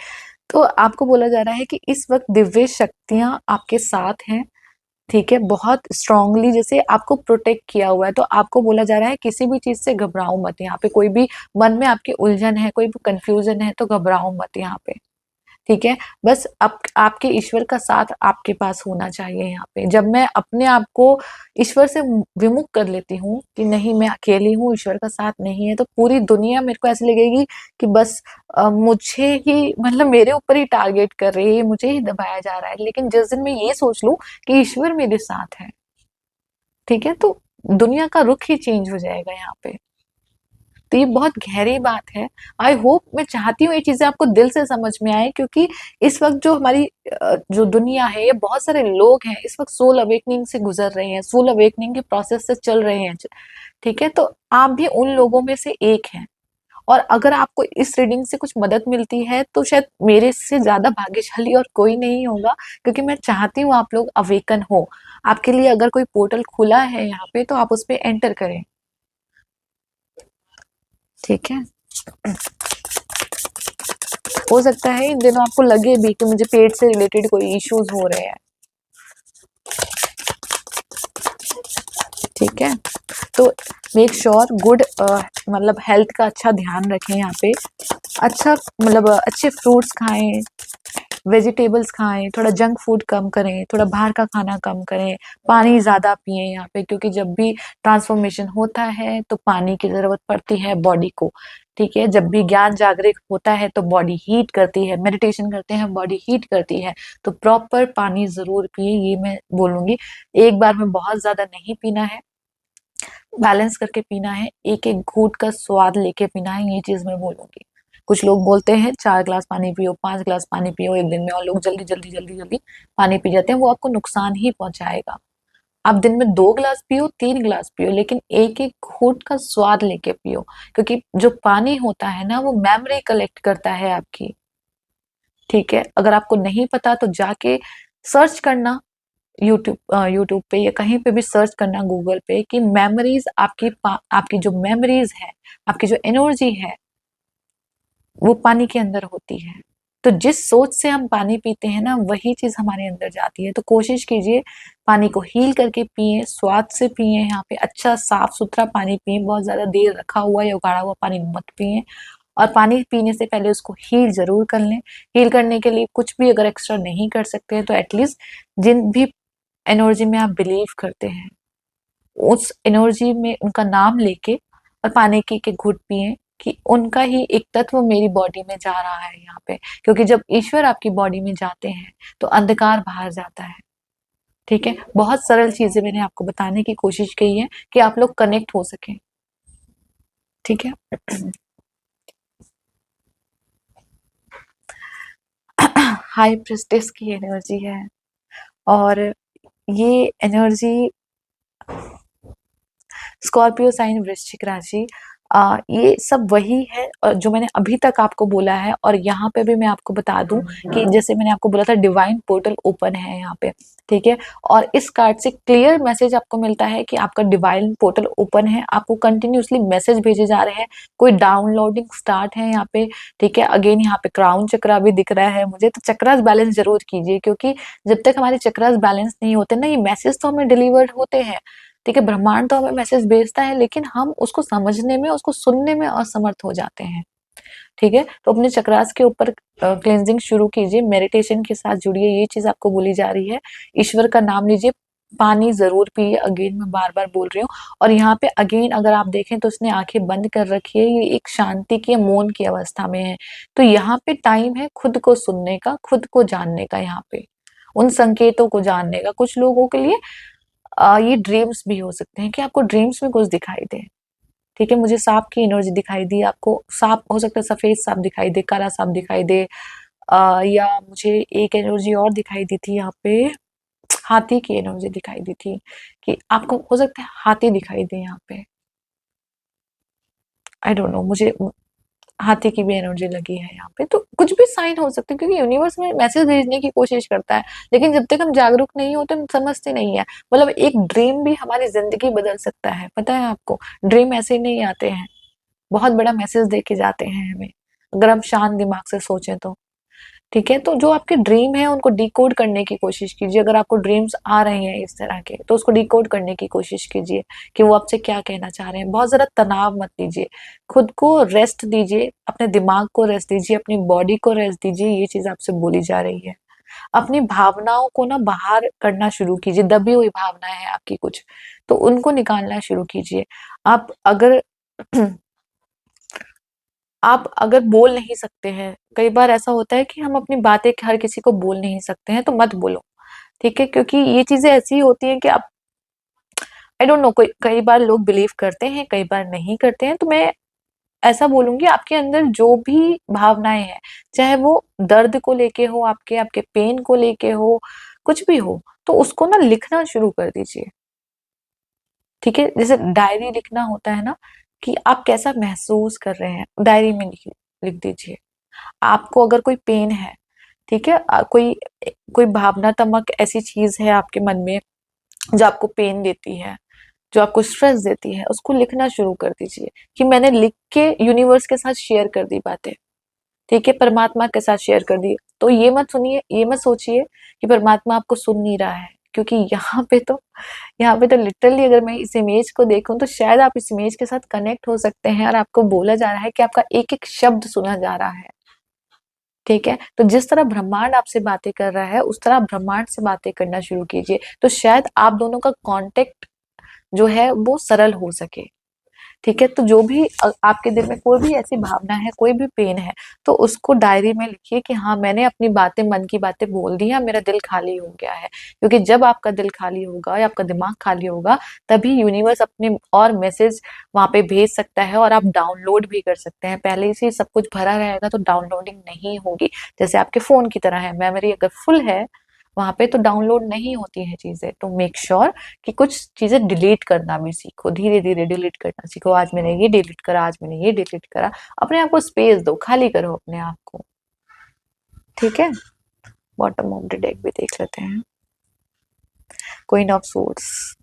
तो आपको बोला जा रहा है कि इस वक्त दिव्य शक्तियां आपके साथ हैं। ठीक है, बहुत स्ट्रांगली जैसे आपको प्रोटेक्ट किया हुआ है, तो आपको बोला जा रहा है किसी भी चीज़ से घबराओ मत। यहाँ पे कोई भी मन में आपकी उलझन है, कोई भी कन्फ्यूज़न है तो घबराओ मत यहाँ पे। ठीक है, बस आपके ईश्वर का साथ आपके पास होना चाहिए यहाँ पे। जब मैं अपने आप को ईश्वर से विमुख कर लेती हूँ कि नहीं मैं अकेली हूँ, ईश्वर का साथ नहीं है, तो पूरी दुनिया मेरे को ऐसी लगेगी कि बस मुझे ही मतलब मेरे ऊपर ही टारगेट कर रही है, मुझे ही दबाया जा रहा है। लेकिन जिस दिन मैं ये सोच लूँ कि ईश्वर मेरे साथ है, ठीक है, तो दुनिया का रुख ही चेंज हो जाएगा यहाँ पे। तो ये बहुत गहरी बात है। आई होप, मैं चाहती हूँ ये चीज़ें आपको दिल से समझ में आए, क्योंकि इस वक़्त जो हमारी जो दुनिया है, ये बहुत सारे लोग हैं, इस वक़्त सोल अवेकनिंग से गुज़र रहे हैं, सोल अवेकनिंग के प्रोसेस से चल रहे हैं। ठीक है? तो आप भी उन लोगों में से एक हैं। और अगर आपको इस रीडिंग से कुछ मदद मिलती है, तो शायद मेरे से ज़्यादा भाग्यशाली और कोई नहीं होगा, क्योंकि मैं चाहती हूँ आप लोग अवेकन हो। आपके लिए अगर कोई पोर्टल खुला है यहाँ पे, तो आप उसपे एंटर करें। ठीक है? हो सकता है इन दिनों आपको लगे भी कि मुझे पेट से रिलेटेड कोई इश्यूज हो रहे हैं। ठीक है, तो मेक श्योर गुड मतलब हेल्थ का अच्छा ध्यान रखें यहाँ पे। अच्छा मतलब अच्छे फ्रूट्स खाएं, वेजिटेबल्स खाएं, थोड़ा जंक फूड कम करें, थोड़ा बाहर का खाना कम करें, पानी ज़्यादा पिएं यहाँ पे, क्योंकि जब भी ट्रांसफॉर्मेशन होता है तो पानी की ज़रूरत पड़ती है बॉडी को। ठीक है, जब भी ज्ञान जागृत होता है तो बॉडी हीट करती है, मेडिटेशन करते हैं बॉडी हीट करती है, तो प्रॉपर पानी ज़रूर पिए, ये मैं बोलूँगी। एक बार में बहुत ज़्यादा नहीं पीना है, बैलेंस करके पीना है, एक-एक घूँट का स्वाद लेके पीना है, ये चीज़ मैं बोलूँगी। कुछ लोग बोलते हैं 4 ग्लास पानी पियो, 5 ग्लास पानी पियो एक दिन में, और लोग जल्दी पानी पी जाते हैं, वो आपको नुकसान ही पहुँचाएगा। आप दिन में 2 ग्लास पियो, 3 ग्लास पियो, लेकिन एक-एक घूँट का स्वाद लेके पियो, क्योंकि जो पानी होता है ना, वो मेमोरी कलेक्ट करता है आपकी। ठीक है? अगर आपको नहीं पता तो जाके सर्च करना, यूट्यूब पे या कहीं पे भी सर्च करना गूगल पे कि मेमोरीज आपकी जो मेमोरीज है, आपकी जो एनर्जी है, वो पानी के अंदर होती है। तो जिस सोच से हम पानी पीते हैं ना, वही चीज हमारे अंदर जाती है। तो कोशिश कीजिए पानी को हील करके पिए, स्वाद से पिए, यहाँ पे अच्छा साफ सुथरा पानी पिए, बहुत ज्यादा देर रखा हुआ या उगाड़ा हुआ पानी मत पिए। और पानी पीने से पहले उसको हील ज़रूर कर लें। हील करने के लिए कुछ भी अगर एक्स्ट्रा नहीं कर सकते हैं तो एटलीस्ट जिन भी एनर्जी में आप बिलीव करते हैं, उस एनर्जी में उनका नाम लेके और पानी की एक घुट पिए कि उनका ही एक तत्व मेरी बॉडी में जा रहा है यहाँ पे। क्योंकि जब ईश्वर आपकी बॉडी में जाते हैं तो अंधकार बाहर जाता है। ठीक है, बहुत सरल चीजें मैंने आपको बताने की कोशिश की है कि आप लोग कनेक्ट हो सकें। ठीक है। हाई प्रेस्टिस की एनर्जी है, और ये एनर्जी स्कॉर्पियो साइन, वृश्चिक राशि, ये सब वही है जो मैंने अभी तक आपको बोला है। और यहाँ पे भी मैं आपको बता दूं कि जैसे मैंने आपको बोला था डिवाइन पोर्टल ओपन है यहाँ पे। ठीक है, और इस कार्ड से क्लियर मैसेज आपको मिलता है कि आपका डिवाइन पोर्टल ओपन है, आपको कंटिन्यूसली मैसेज भेजे जा रहे हैं, कोई डाउनलोडिंग स्टार्ट है यहाँ पे। ठीक है, अगेन यहाँ पे क्राउन चक्रा भी दिख रहा है मुझे, तो चक्रास बैलेंस जरूर कीजिए, क्योंकि जब तक हमारे चक्रास बैलेंस नहीं होते ना, ये मैसेज तो हमें डिलीवर्ड होते हैं। ठीक है, ब्रह्मांड तो हमें मैसेज भेजता है, लेकिन हम उसको समझने में, उसको सुनने में असमर्थ हो जाते हैं। ठीक है, तो अपने चक्रास के ऊपर क्लेंजिंग शुरू कीजिए, मेडिटेशन के साथ जुड़िए, ये चीज आपको बोली जा रही है। ईश्वर का नाम लीजिए, पानी जरूर पिए, अगेन मैं बार बार बोल रही हूँ। और यहाँ पे अगेन अगर आप देखें तो उसने आंखें बंद कर रखी है, ये एक शांति की, मौन की अवस्था में है। तो यहाँ पे टाइम है खुद को सुनने का, खुद को जानने का, यहाँ पे उन संकेतों को जानने का। कुछ लोगों के लिए ये ड्रीम्स भी हो सकते हैं कि आपको ड्रीम्स में कुछ दिखाई दे। ठीक है, मुझे सांप की एनर्जी दिखाई दी, आपको सांप हो सकता है, सफेद सांप दिखाई दे, काला सांप दिखाई दे, या मुझे एक एनर्जी और दिखाई दी थी यहाँ पे, हाथी की एनर्जी दिखाई दी थी कि आपको हो सकता है हाथी दिखाई दे यहाँ पे। आई डोंट नो, मुझे हाथी की भी एनर्जी लगी है यहाँ पे। तो कुछ भी साइन हो सकते हैं, क्योंकि यूनिवर्स में मैसेज भेजने की कोशिश करता है, लेकिन जब तक हम जागरूक नहीं होते हम समझते नहीं है। मतलब एक ड्रीम भी हमारी जिंदगी बदल सकता है, पता है आपको। ड्रीम ऐसे नहीं आते हैं, बहुत बड़ा मैसेज दे के जाते हैं हमें, अगर हम शांत दिमाग से सोचें तो। ठीक है, तो जो आपके ड्रीम है उनको डिकोड करने की कोशिश कीजिए। अगर आपको ड्रीम्स आ रहे हैं इस तरह के, तो उसको डिकोड करने की कोशिश कीजिए कि वो आपसे क्या कहना चाह रहे हैं। बहुत ज़्यादा तनाव मत लीजिए, खुद को रेस्ट दीजिए, अपने दिमाग को रेस्ट दीजिए, अपनी बॉडी को रेस्ट दीजिए। ये चीज़ आपसे बोली जा रही है। अपनी भावनाओं को ना बाहर करना शुरू कीजिए, दबी हुई भावनाएँ हैं आपकी कुछ, तो उनको निकालना शुरू कीजिए। आप अगर आप अगर बोल नहीं सकते हैं, कई बार ऐसा होता है कि हम अपनी बातें हर किसी को बोल नहीं सकते हैं, तो मत बोलो, ठीक है? क्योंकि ये चीज़ें ऐसी होती हैं कि आप आई डोंट नो, कोई कई बार लोग बिलीव करते हैं, कई बार नहीं करते हैं, तो मैं ऐसा बोलूँगी आपके अंदर जो भी भावनाएँ हैं, चाहे वो दर्द को लेके हो आपके, आपके पेन को लेके हो, कुछ भी हो, तो उसको ना लिखना शुरू कर दीजिए, ठीक है? जैसे डायरी लिखना होता है ना, कि आप कैसा महसूस कर रहे हैं, डायरी में लिख दीजिए। आपको अगर कोई पेन है, ठीक है? कोई कोई भावनात्मक ऐसी चीज़ है आपके मन में जो आपको पेन देती है, जो आपको स्ट्रेस देती है, उसको लिखना शुरू कर दीजिए कि मैंने लिख के यूनिवर्स के साथ शेयर कर दी बातें, ठीक है? परमात्मा के साथ शेयर कर दी। तो ये मत सोचिए कि परमात्मा आपको सुन नहीं रहा है, क्योंकि यहाँ पे तो लिटरली अगर मैं इस इमेज को देखूँ तो शायद आप इस इमेज के साथ कनेक्ट हो सकते हैं और आपको बोला जा रहा है कि आपका एक-एक शब्द सुना जा रहा है। ठीक है? तो जिस तरह ब्रह्मांड आपसे बातें कर रहा है, उस तरह ब्रह्मांड से बातें करना शुरू कीजिए। तो शायद आप दोनों का कॉन्टैक्ट जो है वो सरल हो सके। ठीक है? तो जो भी आपके दिल में कोई भी ऐसी भावना है, कोई भी पेन है, तो उसको डायरी में लिखिए कि हाँ, मैंने अपनी बातें, मन की बातें बोल दी हैं, मेरा दिल खाली हो गया है। क्योंकि जब आपका दिल खाली होगा या आपका दिमाग खाली होगा, तभी यूनिवर्स अपने और मैसेज वहाँ पे भेज सकता है और आप डाउनलोड भी कर सकते हैं। पहले से ही सब कुछ भरा रहेगा तो डाउनलोडिंग नहीं होगी। जैसे आपके फ़ोन की तरह है, मेमोरी अगर फुल है, वहाँ पे तो डाउनलोड नहीं होती हैं चीज़ें। तो मेक श्योर कि कुछ चीज़ें डिलीट करना भी सीखो, धीरे-धीरे डिलीट करना सीखो। आज मैंने ये डिलीट करा, आज मैंने ये डिलीट करा। अपने आप को स्पेस दो, खाली करो अपने आप को, ठीक है? बॉटम ऑफ द डेक भी देख लेते हैं। Queen of swords.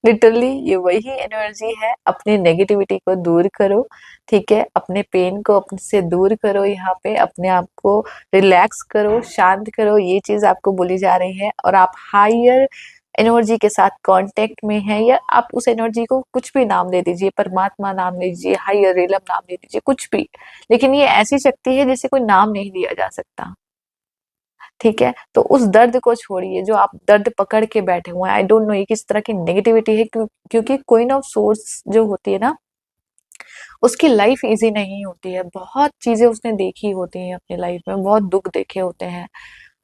लिटरली ये वही एनर्जी है, अपनी नेगेटिविटी को दूर करो, ठीक है? अपने पेन को अपने से दूर करो यहाँ पे, अपने आप को रिलैक्स करो, शांत करो, ये चीज़ आपको बोली जा रही है और आप हायर एनर्जी के साथ कांटेक्ट में हैं या आप उस एनर्जी को कुछ भी नाम दे दीजिए, परमात्मा नाम दे दीजिए, हायर रिलम नाम दे दीजिए, कुछ भी। लेकिन ये ऐसी शक्ति है जिसे कोई नाम नहीं दिया जा सकता। ठीक है? तो उस दर्द को छोड़िए जो आप दर्द पकड़ के बैठे हुए हैं। आई डोंट नो ये किस तरह की नेगेटिविटी है, क्योंकि क्वीन ऑफ सोर्ड्स जो होती है ना, उसकी लाइफ ईज़ी नहीं होती है। बहुत चीज़ें उसने देखी होती हैं अपनी लाइफ में, बहुत दुःख देखे होते हैं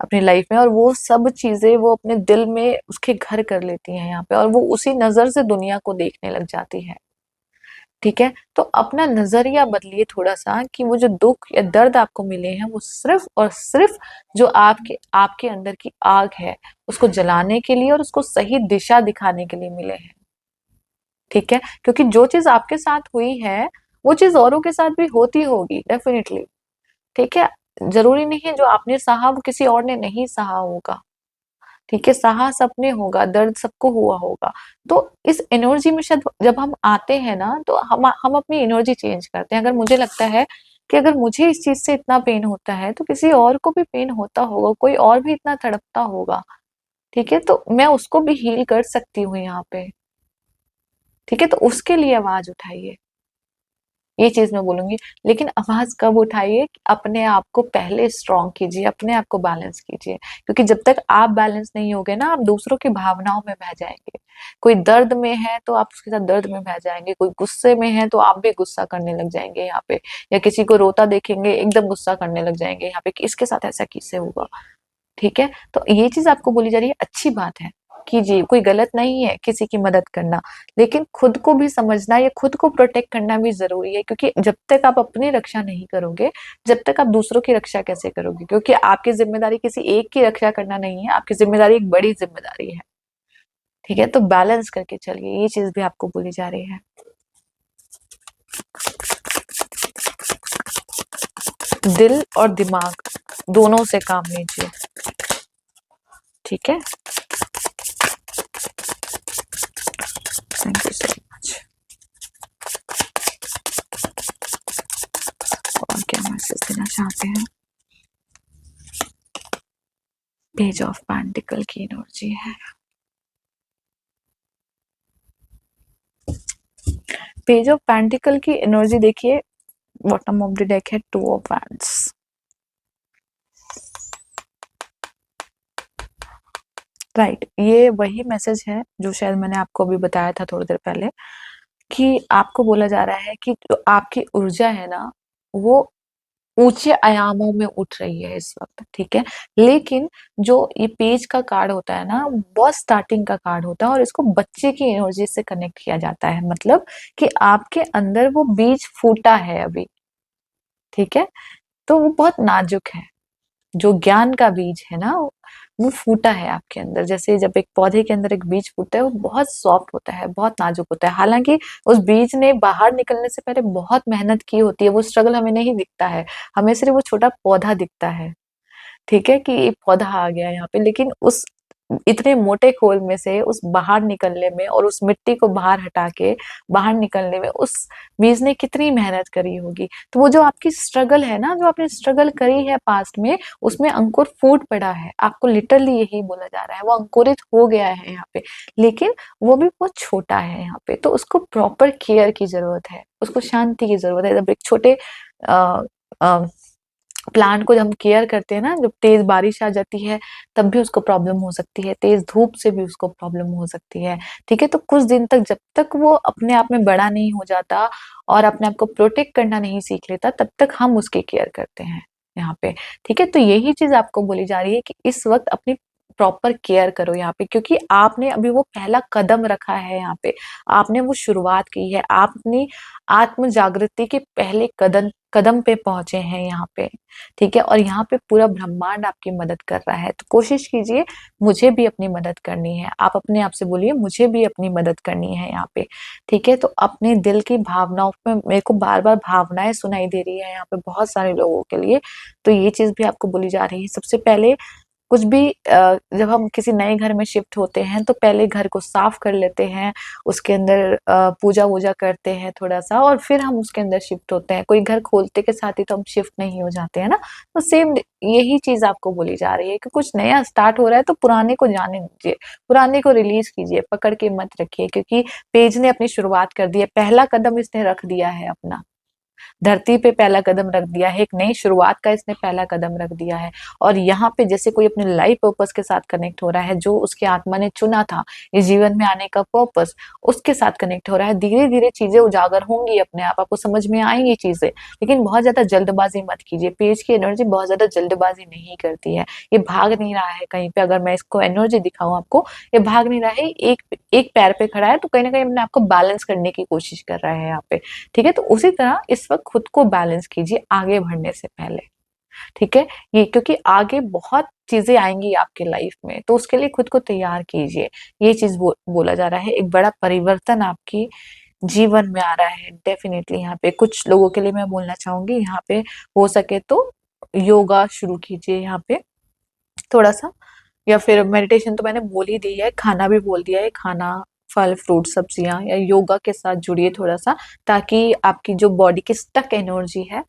अपनी लाइफ में और वो सब चीज़ें वो अपने दिल में उसके घर कर लेती हैं यहाँ पे और वो उसी नज़र से दुनिया को देखने लग जाती है। ठीक है? तो अपना नज़रिया बदलिए थोड़ा-सा कि वो जो दुःख या दर्द आपको मिले हैं, वो सिर्फ़ और सिर्फ़ जो आपके आपके अंदर की आग है, उसको जलाने के लिए और उसको सही दिशा दिखाने के लिए मिले हैं। ठीक है? क्योंकि जो चीज़ आपके साथ हुई है, वो चीज़ औरों के साथ भी होती होगी डेफ़िनिटली। ठीक है? ज़रूरी नहीं है जो आपने सहा वो किसी और ने नहीं सहा होगा। ठीक है? सहा सबने होगा, दर्द सबको हुआ होगा। तो इस एनर्जी में शायद जब हम आते हैं ना, तो हम अपनी एनर्जी चेंज करते हैं। अगर मुझे लगता है कि अगर मुझे इस चीज़ से इतना पेन होता है, तो किसी और को भी पेन होता होगा, कोई और भी इतना तड़पता होगा। ठीक है? तो मैं उसको भी हील कर सकती हूँ यहाँ पे। ठीक है? तो उसके लिए आवाज़ उठाइए। ये चीज़ मैं बोलूँगी। लेकिन आवाज़ कब उठाइए? अपने आप को पहले स्ट्रॉन्ग कीजिए, अपने आप को बैलेंस कीजिए। क्योंकि जब तक आप बैलेंस नहीं होगे ना, आप दूसरों की भावनाओं में बह जाएँगे। कोई दर्द में है, तो आप उसके साथ दर्द में बह जाएँगे, कोई गुस्से में है, तो आप भी गुस्सा करने लग जाएँगे यहाँ पे। या किसी को रोता देखेंगे, एकदम गुस्सा करने लग जाएँगे यहाँ पे कि इसके साथ ऐसा कैसे हुआ? ठीक है? तो ये चीज़ आपको बोली जा रही है, अच्छी बात है, कीजिए, कोई गलत नहीं है किसी की मदद करना। लेकिन खुद को भी समझना या खुद को प्रोटेक्ट करना भी ज़रूरी है क्योंकि जब तक आप अपनी रक्षा नहीं करोगे, जब तक आप दूसरों की रक्षा कैसे करोगे? क्योंकि आपकी ज़िम्मेदारी किसी एक की रक्षा करना नहीं है, आपकी ज़िम्मेदारी एक बड़ी ज़िम्मेदारी है। ठीक है? तो बैलेंस करके चलिए, ये चीज़ भी आपको बोली जा रही है। दिल और दिमाग दोनों से काम लीजिए। ठीक है? Thank you so much. और क्या मैसेज देना चाहते हैं? पेज ऑफ पेंटिकल की एनर्जी है। पेज ऑफ पेंटिकल की एनर्जी देखिए, बॉटम ऑफ द डेक है 2 ऑफ वैंड्स। राइट, ये वही मैसेज है जो शायद मैंने आपको अभी बताया था थोड़ी देर पहले, कि आपको बोला जा रहा है कि जो आपकी ऊर्जा है ना, वो ऊंचे आयामों में उठ रही है इस वक्त, ठीक है। लेकिन जो ये पेज का कार्ड होता है ना, बहुत स्टार्टिंग का कार्ड होता है और इसको बच्चे की एनर्जी से कनेक्ट किया जाता है, मतलब कि आपके अंदर वो बीज फूटा है अभी, ठीक है। तो वो बहुत नाजुक है, जो ज्ञान का बीज है ना, वो फूटा है आपके अंदर। जैसे जब एक पौधे के अंदर एक बीज फूटता है, वो बहुत सॉफ्ट होता है, बहुत नाजुक होता है। हालांकि उस बीज ने बाहर निकलने से पहले बहुत मेहनत की होती है, वो स्ट्रगल हमें नहीं दिखता है, हमें सिर्फ वो छोटा पौधा दिखता है, ठीक है, कि ये पौधा आ गया यहाँ पे। लेकिन उस इतने मोटे खोल में से उस बाहर निकलने में और उस मिट्टी को बाहर हटा के बाहर निकलने में उस बीज ने कितनी मेहनत करी होगी। तो वो जो आपकी स्ट्रगल है ना, जो आपने स्ट्रगल करी है पास्ट में, उसमें अंकुर फूट पड़ा है। आपको लिटरली यही बोला जा रहा है, वो अंकुरित हो गया है यहाँ पे, लेकिन वो भी बहुत छोटा है यहाँ पे। तो उसको प्रॉपर केयर की जरूरत है, उसको शांति की जरूरत है। जब एक छोटे आ, प्लांट को जब हम केयर करते हैं ना, जब तेज बारिश आ जाती है तब भी उसको प्रॉब्लम हो सकती है, तेज धूप से भी उसको प्रॉब्लम हो सकती है, ठीक है। तो कुछ दिन तक जब तक वो अपने आप में बड़ा नहीं हो जाता और अपने आप को प्रोटेक्ट करना नहीं सीख लेता, तब तक हम उसकी केयर करते हैं यहाँ पे, ठीक है। तो यही चीज आपको बोली जा रही है कि इस वक्त अपनी प्रॉपर केयर करो यहाँ पे, क्योंकि आपने अभी वो पहला कदम रखा है यहाँ पे, आपने वो शुरुआत की है, आप अपनी आत्म जागृति के पहले कदम कदम पे पहुंचे हैं यहाँ पे, ठीक है। और यहाँ पे पूरा ब्रह्मांड आपकी मदद कर रहा है। तो कोशिश कीजिए, मुझे भी अपनी मदद करनी है। आप अपने आप से बोलिए, मुझे भी अपनी मदद करनी है यहाँ पे, ठीक है। तो अपने दिल की भावनाओं में, मेरे को बार बार भावनाएं सुनाई दे रही है यहाँ पे बहुत सारे लोगों के लिए, तो ये चीज भी आपको बोली जा रही है। सबसे पहले कुछ भी जब हम किसी नए घर में शिफ्ट होते हैं तो पहले घर को साफ कर लेते हैं, उसके अंदर पूजा वूजा करते हैं थोड़ा सा, और फिर हम उसके अंदर शिफ्ट होते हैं। कोई घर खोलते के साथ ही तो हम शिफ्ट नहीं हो जाते हैं ना। तो सेम यही चीज आपको बोली जा रही है कि कुछ नया स्टार्ट हो रहा है तो पुराने को जाने दीजिए, पुराने को रिलीज कीजिए, पकड़ के मत रखिए, क्योंकि पेज ने अपनी शुरुआत कर दी है, पहला कदम इसने रख दिया है अपना, धरती पे पहला कदम रख दिया है, एक नई शुरुआत का इसने पहला कदम रख दिया है। और यहाँ पे जैसे कोई अपने लाइफ पर्पस के साथ कनेक्ट हो रहा है, जो उसकी आत्मा ने चुना था इस जीवन में आने का पर्पस, उसके साथ कनेक्ट हो रहा है। धीरे धीरे चीजें उजागर होंगी अपने आप, आपको समझ में आएंगी चीजें, लेकिन बहुत ज्यादा जल्दबाजी मत कीजिए। पेज की एनर्जी बहुत ज्यादा जल्दबाजी नहीं करती है, ये भाग नहीं रहा है कहीं पे। अगर मैं इसको एनर्जी दिखाऊं आपको, ये भाग नहीं रहा है, एक एक पैर पे खड़ा है, तो कहीं ना कहीं अपने आपको बैलेंस करने की कोशिश कर रहा है यहाँ पे, ठीक है। तो उसी तरह इस वक्त खुद को बैलेंस कीजिए आगे बढ़ने से पहले, ठीक है। ये क्योंकि आगे बहुत चीजें आएंगी आपके लाइफ में, तो उसके लिए खुद को तैयार कीजिए। ये चीज बोला जा रहा है, एक बड़ा परिवर्तन आपकी जीवन में आ रहा है डेफिनेटली। यहाँ पे कुछ लोगों के लिए मैं बोलना चाहूंगी, यहाँ पे हो सके तो योगा शुरू कीजिए यहाँ पे थोड़ा सा, या फिर मेडिटेशन तो मैंने बोल ही दी है, खाना भी बोल दिया है, खाना फल फ्रूट सब्जियां, या योगा के साथ जुड़िए थोड़ा सा, ताकि आपकी जो बॉडी की स्टक एनर्जी है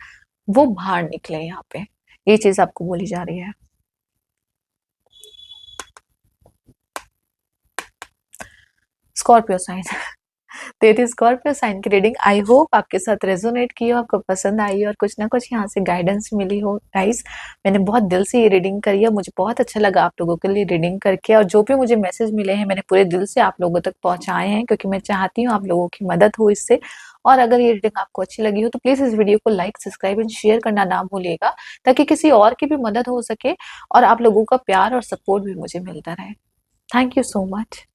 वो बाहर निकले यहाँ पे। ये चीज आपको बोली जा रही है। स्कॉर्पियो साइन तो ये थी स्कॉर्पियो साइन की रीडिंग। आई होप आपके साथ रेजोनेट की हो, आपको पसंद आई और कुछ ना कुछ यहाँ से गाइडेंस मिली हो। गाइस, मैंने बहुत दिल से ये रीडिंग करी है, मुझे बहुत अच्छा लगा आप लोगों के लिए रीडिंग करके, और जो भी मुझे मैसेज मिले हैं मैंने पूरे दिल से आप लोगों तक पहुंचाए हैं, क्योंकि मैं चाहती हूँ आप लोगों की मदद हो इससे। और अगर ये रीडिंग आपको अच्छी लगी हो तो प्लीज इस वीडियो को लाइक सब्सक्राइब एंड शेयर करना ना भूलिएगा, ताकि किसी और की भी मदद हो सके और आप लोगों का प्यार और सपोर्ट भी मुझे मिलता रहे। Thank you so much.